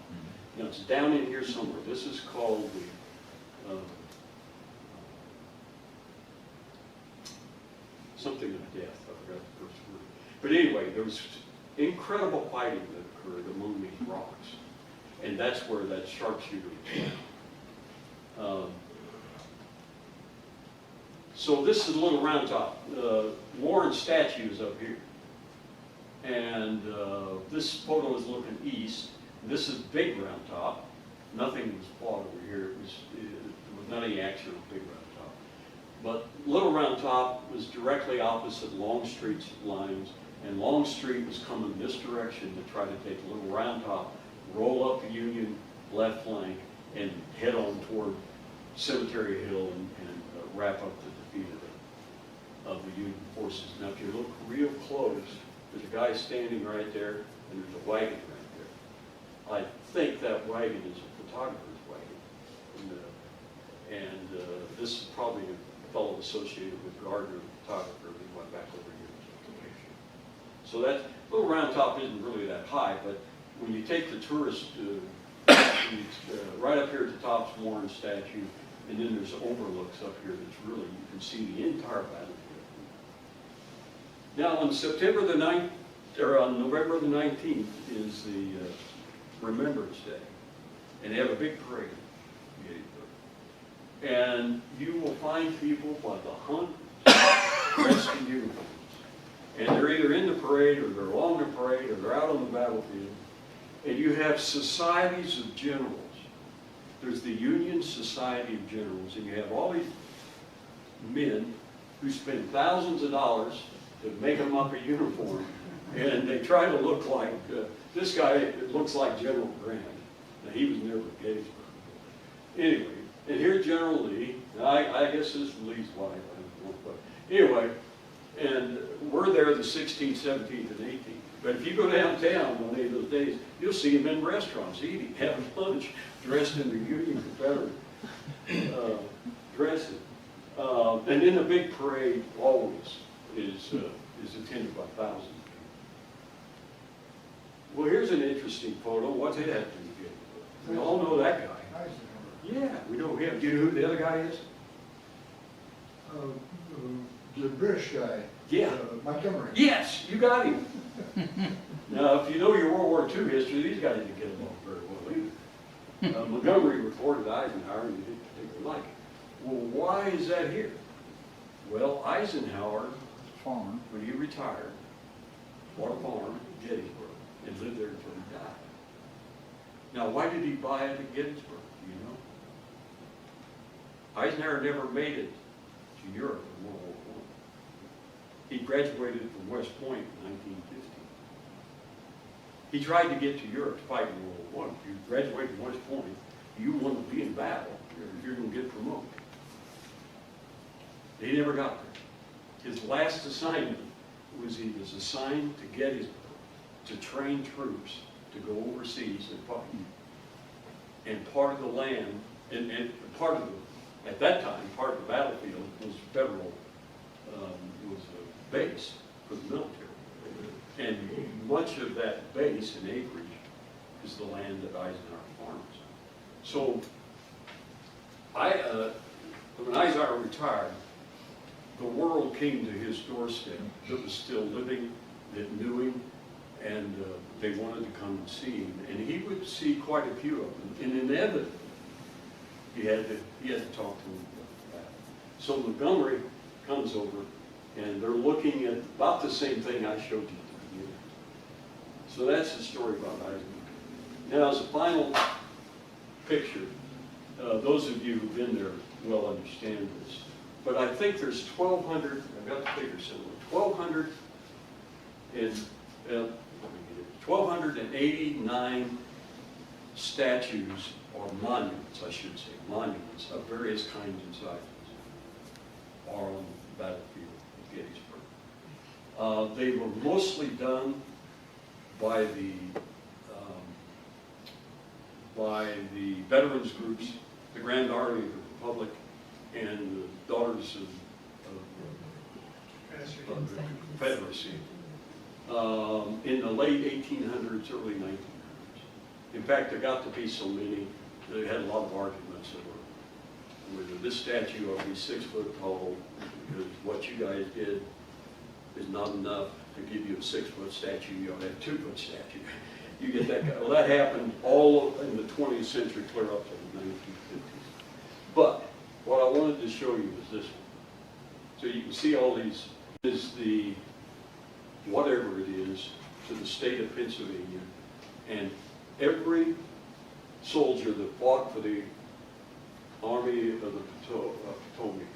Now it's down in here somewhere. This is called the something of death. I forgot the first word. But anyway, there was incredible fighting that occurred among these rocks, and that's where that sharpshooter was found. So this is a little round top. Warren's statue is up here. And this photo is looking east. This is big round top. Nothing was fought over here. There was not any action on big round top. But little round top was directly opposite Longstreet's lines. And Longstreet was coming this direction to try to take little round top, roll up the Union left flank, and head on toward Cemetery Hill and wrap up the defeat of the Union forces. Now, if you look real close, there's a guy standing right there, and there's a wagon right there. I think that wagon is a photographer's wagon. And this is probably a fellow associated with Gardner, the photographer, who went back over here and took a picture. So that little round top isn't really that high, but when you take the tourist, right up here at the top's Warren statue, and then there's overlooks up here that's really, you can see the entire battlefield. Now, on September the 9th, or on November the 19th is the Remembrance Day, and they have a big parade in Gettysburg. And you will find people by the hundreds dressed in uniforms. And they're either in the parade, or they're along the parade, or they're out on the battlefield. And you have societies of generals. There's the Union Society of Generals, and you have all these men who spend thousands of dollars to make them up a uniform, and they try to look like, this guy looks like General Grant. Now, he was never at Gettysburg. Anyway, and here's General Lee. Now, I guess this is Lee's wife, I don't know, but anyway, and we're there the 16th, 17th, and 18th. But if you go downtown on any of those days, you'll see them in restaurants eating, having lunch, dressed in their Union Confederate dresses. And then the big parade always is attended by thousands of people. Well, here's an interesting photo. What's it have to do with Gettysburg? We all know that guy. Yeah, we know him. Do you know who the other guy is? The British guy. Yeah. Montgomery. Yes, you got him. Now, if you know your World War II history, these guys didn't get along very well either. Montgomery reported Eisenhower, and he didn't particularly like it. Well, why is that here? Well, Eisenhower, when he retired, bought a farm in Gettysburg and lived there until he died. Now, why did he buy it at Gettysburg? Do you know? Eisenhower never made it to Europe in World War I. He graduated from West Point in 1950. He tried to get to Europe to fight in World War I. If you graduate from West Point, you want to be in battle if you're going to get promoted. He never got there. His last assignment was he was assigned to Gettysburg to train troops to go overseas and fight. And part of the land, and part of the, at that time, part of the battlefield was federal, was a base for the military. And much of that base and acreage is the land that Eisenhower farms. So, when Eisenhower retired, the world came to his doorstep that was still living, that knew him, and they wanted to come and see him. And he would see quite a few of them. And inevitably, he had to talk to them about that. So Montgomery comes over, and they're looking at about the same thing I showed you at the beginning. So that's the story about Eisenhower. Now, as a final picture, those of you who've been there well understand this. But I think there's 1,200, I've got the figure somewhere, 1,289 statues, or monuments, I should say, monuments of various kinds and sizes are on the battlefield of Gettysburg. They were mostly done by the veterans groups, the Grand Army of the Republic, and the Daughters of the Confederacy in the late 1800s, early 1900s. In fact, there got to be so many, they had a lot of arguments over whether this statue ought to be 6 foot tall, because what you guys did is not enough to give you a 6 foot statue, you ought to have a 2 foot statue. You get that guy. Well, that happened all in the 20th century, clear up to the 1950s. But what I wanted to show you was this one. So you can see all these, is the, whatever it is, to the state of Pennsylvania. And every soldier that fought for the Army of the Potomac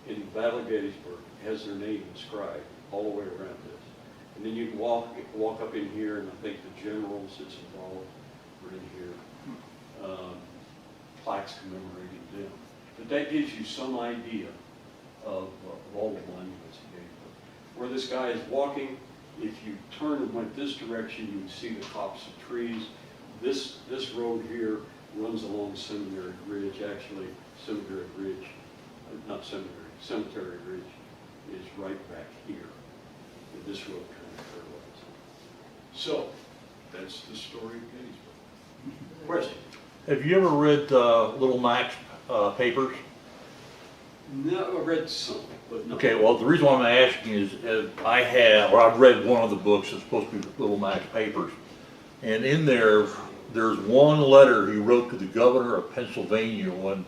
in Battle of Gettysburg has their name inscribed all the way around this. And then you can walk up in here, and I think the generals that's involved are in here. Plaques commemorating them. But that gives you some idea of all the monuments in Gettysburg. Where this guy is walking, if you turn and went this direction, you would see the copse of trees. This road here runs along Seminary Ridge. Actually, Cemetery Ridge is right back here. And this road kind of parallels. So, that's the story of Gettysburg. Question? Have you ever read Little Mac's papers? No, I read some, but no. Okay, well, the reason why I'm asking is I've read one of the books that's supposed to be Little Mac's papers. And in there's one letter he wrote to the governor of Pennsylvania when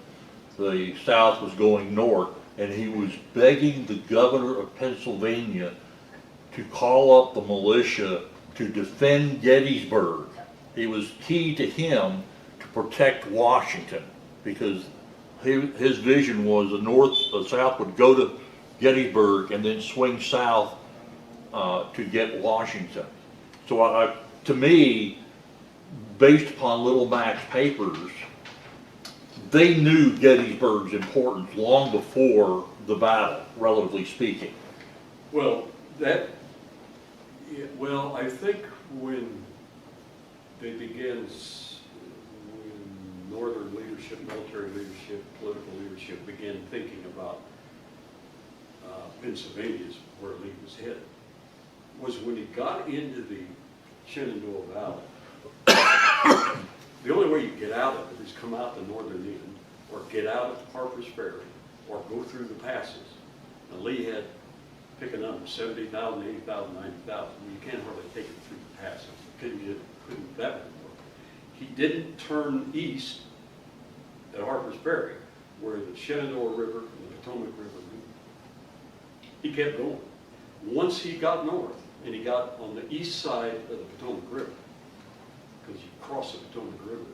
the South was going north, and he was begging the governor of Pennsylvania to call up the militia to defend Gettysburg. It was key to him to protect Washington, because his vision was the South would go to Gettysburg and then swing south to get Washington. So to me, based upon Little Mac's papers, they knew Gettysburg's importance long before the battle, relatively speaking. Well, I think when they began, when Northern leadership, military leadership, political leadership began thinking about Pennsylvania's where Lee was headed, was when he got into the Shenandoah Valley. The only way you get out of it is come out the northern end, or get out at Harper's Ferry, or go through the passes. And Lee had, pick a number, 70,000, 80,000, 90,000. You can't hardly take it through the passes. Couldn't that work. He didn't turn east at Harper's Ferry, where the Shenandoah River and the Potomac River meet. He kept going. Once he got north, and he got on the east side of the Potomac River, because you cross the Potomac River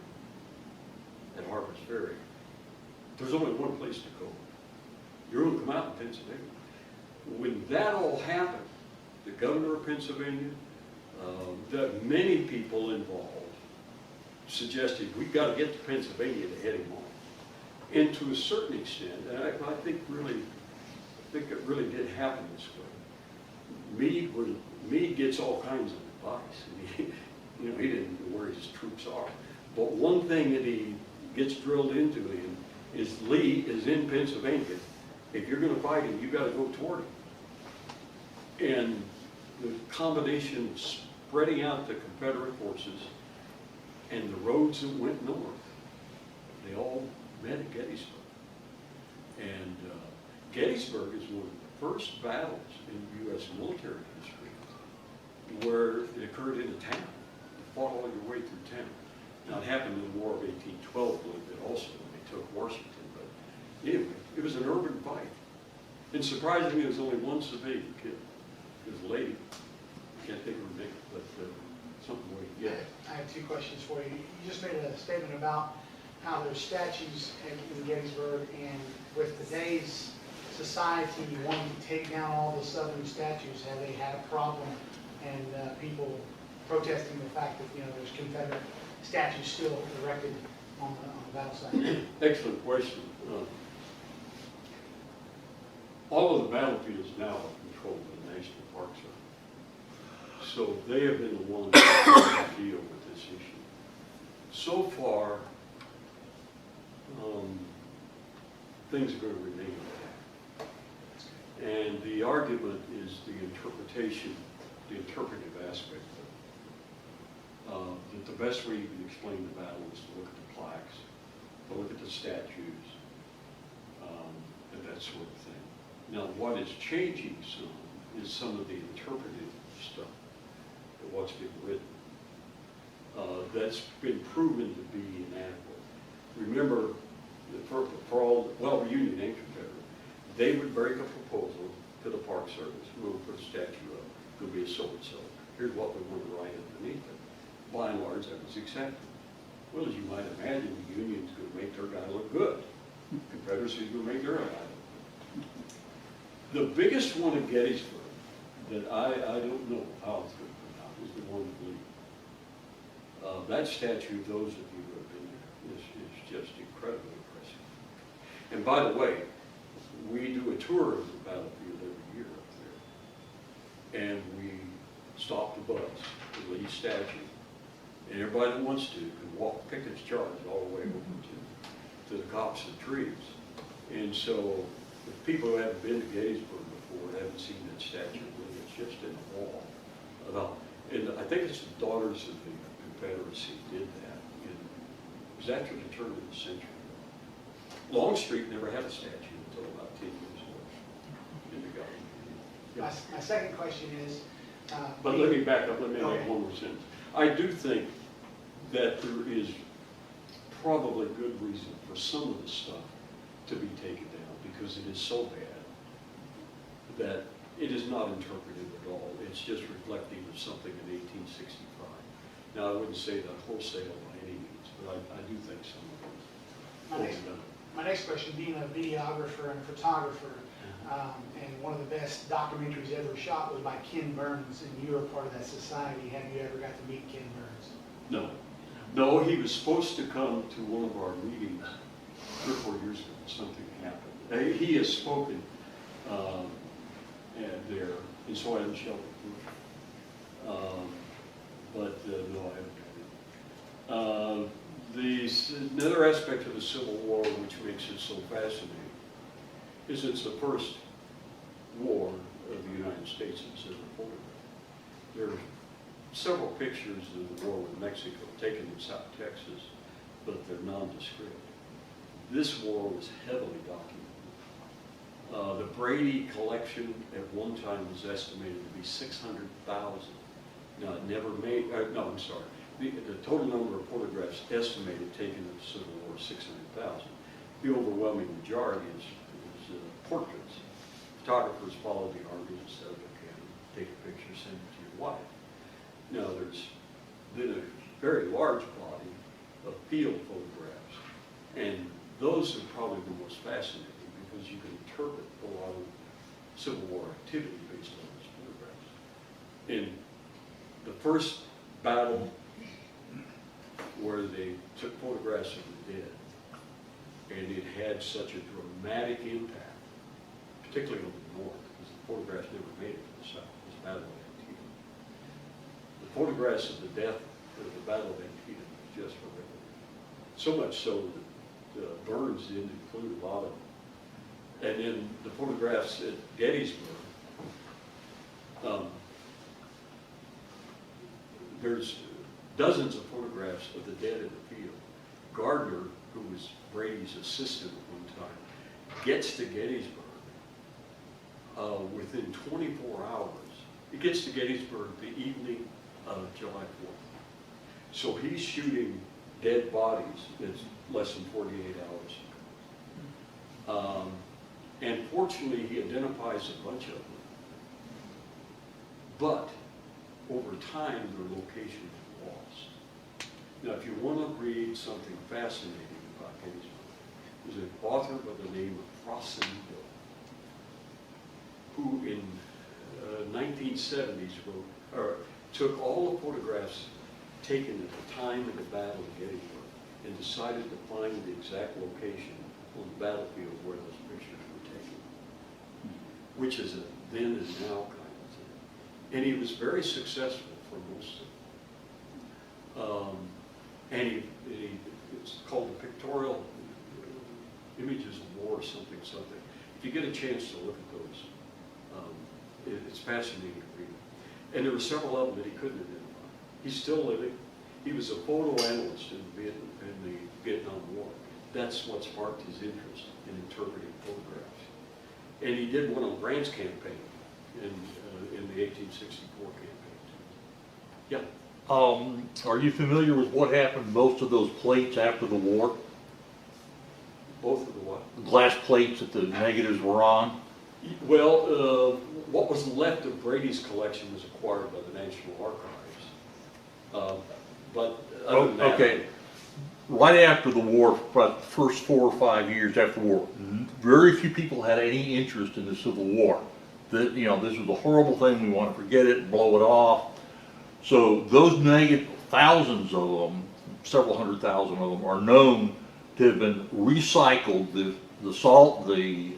at Harper's Ferry, there's only one place to go. You're going to come out in Pennsylvania. When that all happened, the governor of Pennsylvania, that many people involved suggested we've got to get to Pennsylvania to head him on. And to a certain extent, and I think it really did happen this way. Mead gets all kinds of advice. He didn't know where his troops are. But one thing that he gets drilled into him is Lee is in Pennsylvania. If you're going to fight him, you got to go toward him. And the combination of spreading out the Confederate forces and the roads that went north, they all met at Gettysburg. And Gettysburg is one of the first battles in U.S. military history where it occurred in a town. You fought all your way through town. Now, it happened in the War of 1812 a little bit also when they took Washington. But anyway, it was an urban fight. And surprisingly, there was only one civilian killed. It was a lady. I can't think of her name, but something way. Yeah. I have two questions for you. You just made a statement about how there's statues in Gettysburg, and with today's society wanting to take down all the Southern statues, have they had a problem and people protesting the fact that there's Confederate statues still erected on the battle site? Excellent question. All of the battlefields now are controlled by the National Park Service. So they have been the ones that deal with this issue. So far, things are going to remain like that. And the argument is the interpretation, the interpretive aspect of it. That the best way you can explain the battle is to look at the plaques, to look at the statues, and that sort of thing. Now, what is changing some is some of the interpretive stuff, what's been written. That's been proven to be inadequate. Remember, for all, well, Union and Confederate, they would break a proposal to the Park Service, we'll put a statue up, it'll be a so-and-so. Here's what we want to write underneath it. By and large, that was accepted. Well, as you might imagine, the Union's going to make their guy look good. Confederacy's going to make their guy look good. The biggest one at Gettysburg that I don't know how it's going to come out is the one with Lee. That statue, those of you who have been there, is just incredibly impressive. And by the way, we do a tour of the battlefield every year up there. And we stop the bus, the Lee statue. And everybody that wants to can walk Pickett's charge all the way over to the copse of trees. And so, if people who haven't been to Gettysburg before, haven't seen that statue, it's just in the wall. And I think it's the Daughters of the Confederacy did that. It was after the turn of the century. Longstreet never had a statue until about 10 years ago in the government. My second question is. But let me back up, let me Okay. make one more sentence. I do think that there is probably good reason for some of the stuff to be taken down because it is so bad that it is not interpretive at all. It's just reflective of something in 1865. Now, I wouldn't say that wholesale by any means, but I do think some of it is overdone. My next question, being a videographer and a photographer, and one of the best documentaries ever shot was by Ken Burns, and you were part of that society. Have you ever got to meet Ken Burns? No. No, he was supposed to come to one of our meetings 3 or 4 years ago. Something happened. He has spoken there, and so I didn't show it. But no, I haven't got it. Another aspect of the Civil War which makes it so fascinating is it's the first war of the United States that's ever photographed. There are several pictures of the war with Mexico taken in South Texas, but they're nondescript. This war was heavily documented. The Brady collection at one time was estimated to be 600,000. Now, it never made, no, I'm sorry. The total number of photographs estimated taken in the Civil War is 600,000. The overwhelming majority is portraits. Photographers follow the Armies and said, okay, take a picture, send it to your wife. Now, there's been a very large body of field photographs, and those are probably the most fascinating because you can interpret a lot of Civil War activity based on those photographs. In the first battle where they took photographs of the dead, and it had such a dramatic impact, particularly on the North, because the photographs never made it to the South, it was the Battle of Antietam. The photographs of the death of the Battle of Antietam was just horrific. So much so that Burns didn't include a lot of them. And then the photographs at Gettysburg, there's dozens of photographs of the dead in the field. Gardner, who was Brady's assistant at one time, gets to Gettysburg within 24 hours. He gets to Gettysburg the evening of July 4th. So he's shooting dead bodies that's less than 48 hours. And fortunately, he identifies a bunch of them. But over time, their location is lost. Now, if you want to read something fascinating about Gettysburg, there's an author by the name of Crossan Hill, who in 1970s took all the photographs taken at the time of the Battle of Gettysburg and decided to find the exact location on the battlefield where those pictures were taken, which is a then and now kind of thing. And he was very successful for most of them. And it's called the Pictorial Images of War, something. If you get a chance to look at those, it's fascinating to read. And there were several of them that he couldn't identify. He's still living. He was a photo analyst in the Vietnam War. That's what sparked his interest in interpreting photographs. And he did one on Grant's campaign in the 1864 campaign. Yeah. Are you familiar with what happened to most of those plates after the war? Both of the what? The glass plates that the negatives were on? Well, what was left of Brady's collection was acquired by the National Archives. But other than that. Okay. Right after the war, about the first 4 or 5 years after the war, very few people had any interest in the Civil War. That, you know, this was a horrible thing, we want to forget it, blow it off. So those negative, thousands of them, several 100,000 of them, are known to have been recycled, the salt, the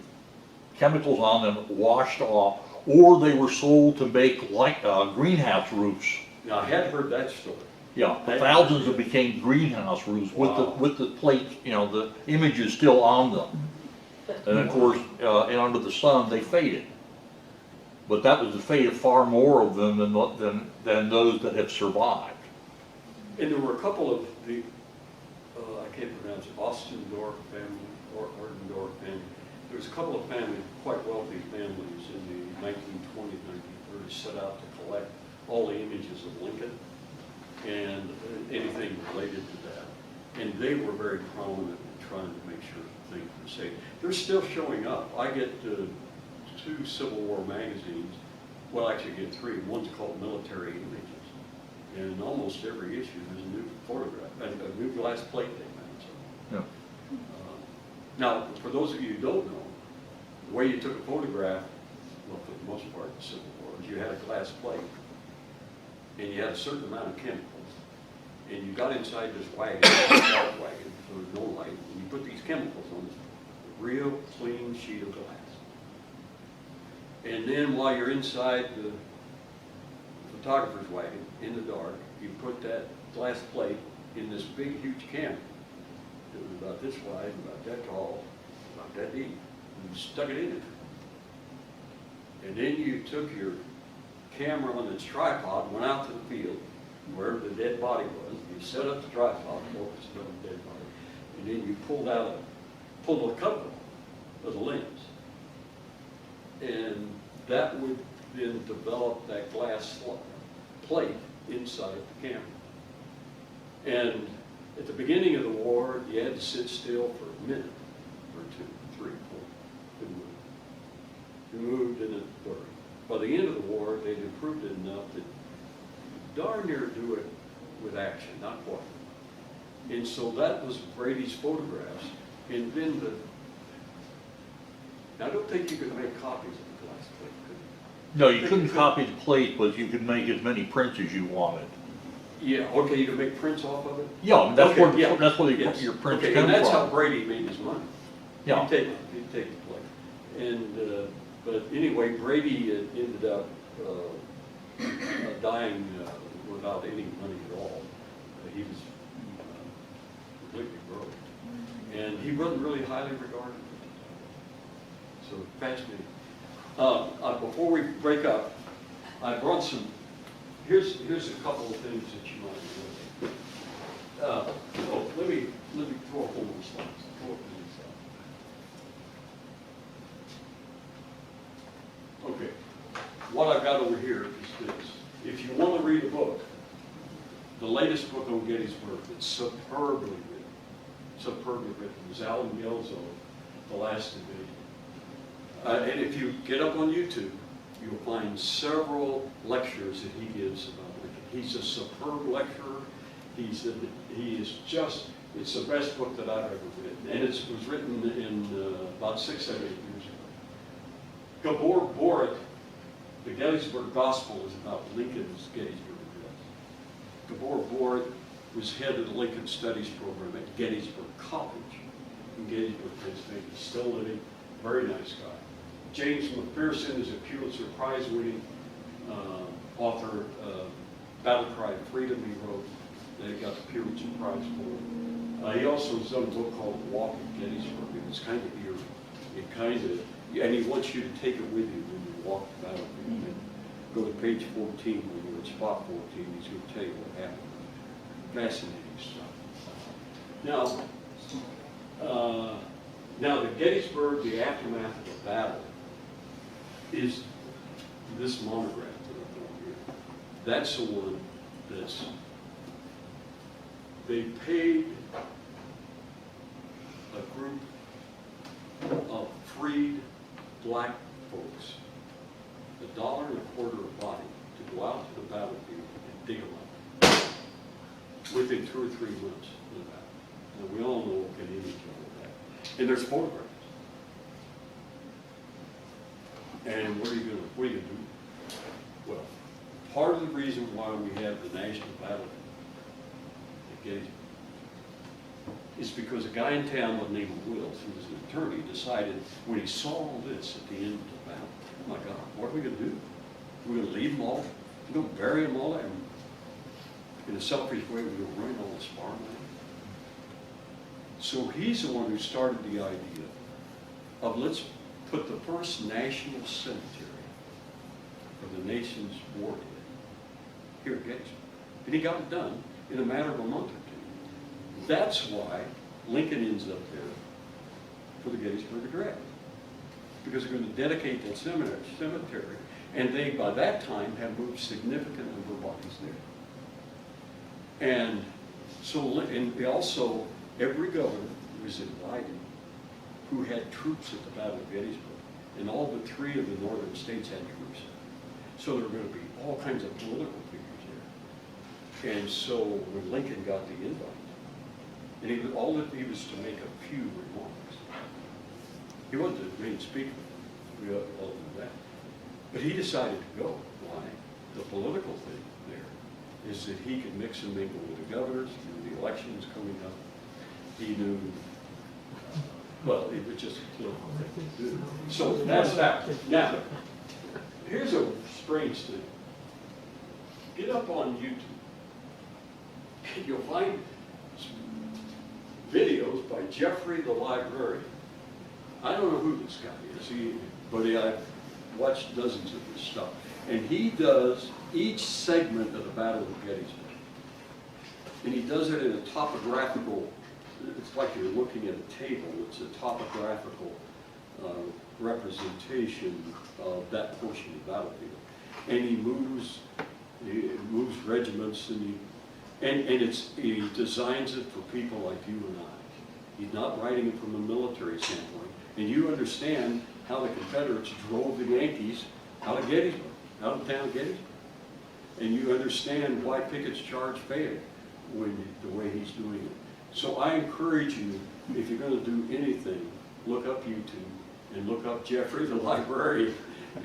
chemicals on them washed off, or they were sold to make like greenhouse roofs. Now, I had heard that story. Yeah, thousands of became greenhouse roofs with Wow. the plates, you know, the images still on them. And of course, and under the sun, they faded. But that was the fate of far more of them than those that have survived. And there were a couple of the, I can't pronounce it, Ostendorf family, or Ordendorf family. There was a couple of families, quite wealthy families in the 1920s, 1930s, set out to collect all the images of Lincoln and anything related to that. And they were very prominent in trying to make sure things were safe. They're still showing up. I get 2 Civil War magazines, well, actually I get 3. One's called Military Images. And in almost every issue, there's a new photograph, and a new glass plate they found. Yeah. Now, for those of you who don't know, the way you took a photograph, well, for the most part in the Civil War, is you had a glass plate, and you had a certain amount of chemicals, and you got inside this wagon, dark wagon, so there's no light, and you put these chemicals on this real clean sheet of glass. And then while you're inside the photographer's wagon, in the dark, you put that glass plate in this big, huge can. It was about this wide, about that tall, about that deep, and you stuck it in it. And then you took your camera on its tripod, went out to the field, wherever the dead body was, you set up the tripod, focused on the dead body, and then you pulled the cover of the lens. And that would then develop that glass plate inside the camera. And at the beginning of the war, you had to sit still for a minute or 2, 3, 4, couldn't move. You moved in a hurry. By the end of the war, they'd improved it enough that you darn near do it with action, not quite. And so that was Brady's photographs. And then I don't think you could make copies of the glass plate, could you? No, you couldn't copy the plate, but you could make as many prints as you wanted. Yeah, okay, you could make prints off of it? Yeah, that's Okay, where, yeah, that's where yes. your prints Okay, come and that's how from. Brady made his money. Yeah. He'd take the plate. And, but anyway, Brady ended up dying without any money at all. He was completely broke. And he wasn't really highly regarded. So fascinating. Before we break up, I brought some, here's a couple of things that you might know. Let me throw up one more slide. Okay, what I've got over here is this. If you want to read a book, the latest book on Gettysburg that's superbly written is Alan Gelzo, The Last Division. And if you get up on YouTube, you'll find several lectures that he gives about Lincoln. He's a superb lecturer. He is just, it's the best book that I've ever written. And it was written in about 6, 7, 8 years ago. Gabor Boric, the Gettysburg Gospel is about Lincoln's Gettysburg Address. Gabor Boric was head of the Lincoln Studies program at Gettysburg College in Gettysburg, Pennsylvania. He's still living, very nice guy. James McPherson is a Pulitzer Prize winning author. Battle Cry of Freedom he wrote. They got the Pulitzer Prize for. He also has done a book called Walk of Gettysburg, and it's kind of eerie. It kind of, and he wants you to take it with you when you walk the battlefield. And go to page 14 when you're at spot 14. He's going to tell you what happened. Fascinating stuff. Now the Gettysburg, the aftermath of the battle, is this monograph that I've got here. That's the one that's, they paid a group freed black folks $1.25 a body to go out to the battlefield and dig them up within 2 or 3 months of the battle. And we all know what Canadians killed that. And there's photographs. And what are you gonna do? Well, part of the reason why we have the national battle at Gettysburg is because a guy in town by the name of Wills, who was an attorney, decided when he saw all this at the end of the battle, oh my God, what are we gonna do? We're gonna leave them all, we're gonna bury them all, and in a selfish way, we're gonna ruin all this farmland. So he's the one who started the idea of let's put the first national cemetery for the nation's war dead here at Gettysburg. And he got it done in a matter of a month or two. That's why Lincoln ends up there for the Gettysburg Address. Because they're going to dedicate that cemetery, and they, by that time, have moved significant number of bodies there. And so, and they also, every governor was invited who had troops at the Battle of Gettysburg, and all but 3 of the northern states had troops. So there were going to be all kinds of political figures there. And so when Lincoln got the invite, and he was, all that he was to make a few remarks. He wasn't the main speaker, we all know that. But he decided to go. Why? The political thing there is that he could mix and mingle with the governors, he knew the elections coming up. He knew, well, it was just a political thing to do. So that's that. Now, here's a strange thing. Get up on YouTube. You'll find videos by Jeffrey the librarian. I don't know who this guy is, but I've watched dozens of his stuff. And he does each segment of the Battle of Gettysburg. And he does it in a topographical, it's like you're looking at a table, it's a topographical representation of that portion of the battlefield. And he moves regiments, and he designs it for people like you and I. He's not writing it from a military standpoint. And you understand how the Confederates drove the Yankees out of Gettysburg, out of town Gettysburg. And you understand why Pickett's charge failed the way he's doing it. So I encourage you, if you're going to do anything, look up YouTube and look up Jeffrey the librarian.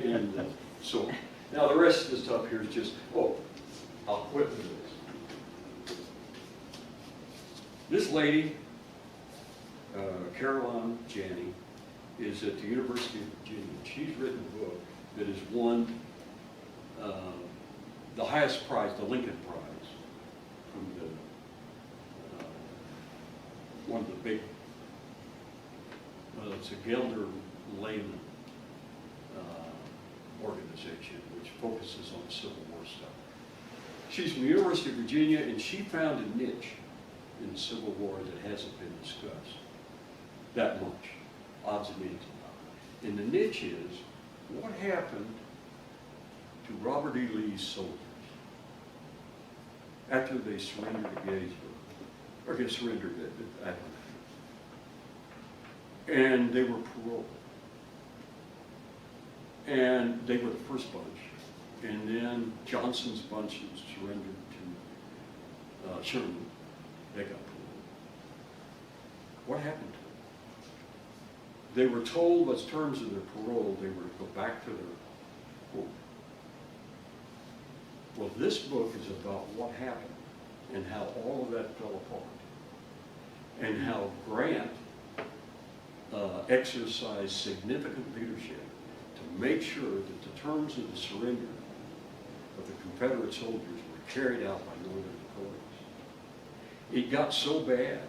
And so, now the rest of the stuff here is just, I'll quit with this. This lady, Caroline Janney, is at the University of Virginia. She's written a book that has won the highest prize, the Lincoln Prize, from the one of the big, it's a Gelder Layman organization which focuses on Civil War stuff. She's from the University of Virginia, and she found a niche in the Civil War that hasn't been discussed that much, odds and ends about it. And the niche is, what happened to Robert E. Lee's soldiers after they surrendered at Gettysburg, or they surrendered at and they were paroled. And they were the first bunch. And then Johnson's bunch surrendered to Sherman. They got paroled. What happened to them? They were told as terms of their parole they were to go back to their home. Well, this book is about what happened and how all of that fell apart. And how Grant exercised significant leadership to make sure that the terms of the surrender of the Confederate soldiers were carried out by Northern Dakotas. It got so bad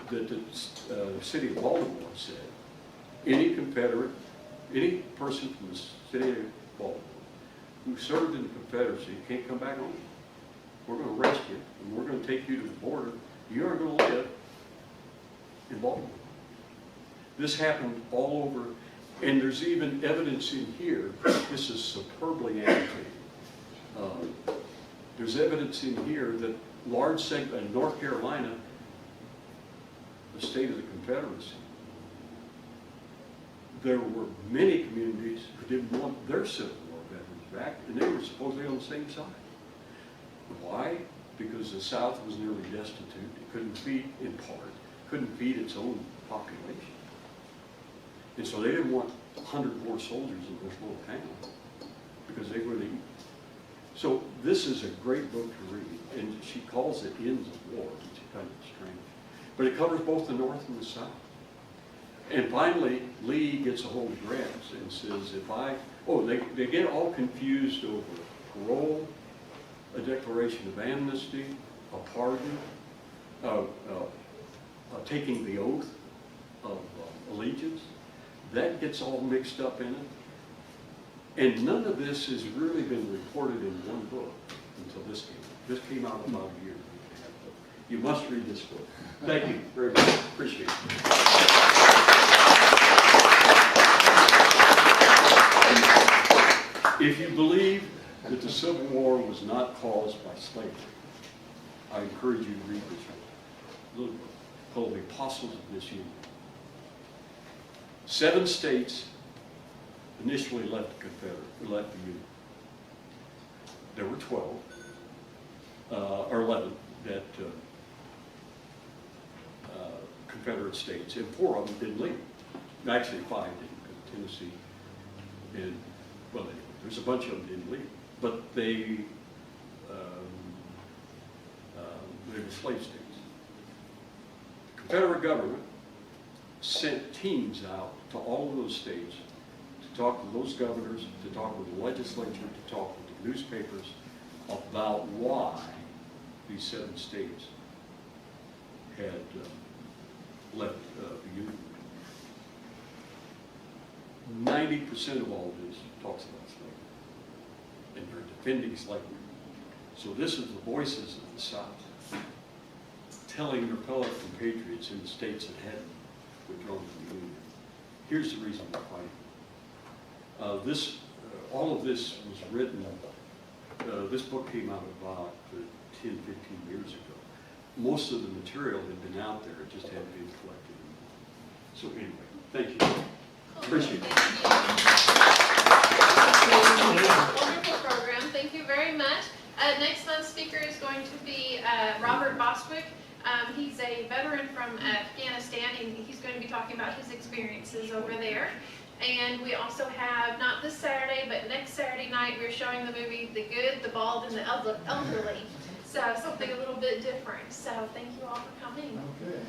that the city of Baltimore said, any Confederate, any person from the city of Baltimore who served in the Confederacy can't come back home. We're going to arrest you, and we're going to take you to the border. You aren't going to live in Baltimore. This happened all over, and there's even evidence in here. This is superbly annotated. There's evidence in here that large segment in North Carolina, the state of the Confederacy, there were many communities who didn't want their Civil War veterans back, and they were supposedly on the same side. Why? Because the South was nearly destitute. It couldn't feed, in part, couldn't feed its own population. And so they didn't want 100 more soldiers in this little town because they wouldn't eat. So this is a great book to read, and she calls it Ends of War, which is kind of strange. But it covers both the North and the South. And finally, Lee gets a hold of Grants and says, they get all confused over parole, a declaration of amnesty, a pardon, taking the oath of allegiance. That gets all mixed up in it. And none of this has really been reported in one book until this came out. This came out about a year ago. You must read this book. Thank you very much. Appreciate it. If you believe that the Civil War was not caused by slavery, I encourage you to read this little book called The Apostles of Disunion. 7 states initially left the Union. There were 12, or 11 that Confederate states, and 4 of them didn't leave. Actually, 5 didn't, because Tennessee and, well, anyway, there's a bunch of them didn't leave. But they were slave states. The Confederate government sent teams out to all of those states to talk to those governors, to talk with the legislature, to talk with the newspapers about why these 7 states had left the Union. 90% of all this talks about slavery, and they're defending slavery. So this is the voices of the South telling their fellow compatriots in the states that had withdrawn from the Union, here's the reason we're fighting. All of this was written, this book came out about 10, 15 years ago. Most of the material had been out there, it just hadn't been collected. So anyway, thank you. Appreciate it. Wonderful program. Thank you very much. Next month's speaker is going to be Robert Bostwick. He's a veteran from Afghanistan, and he's going to be talking about his experiences over there. And we also have, not this Saturday, but next Saturday night, we're showing the movie The Good, the Bald, and the Elderly. So something a little bit different. So thank you all for coming. Okay.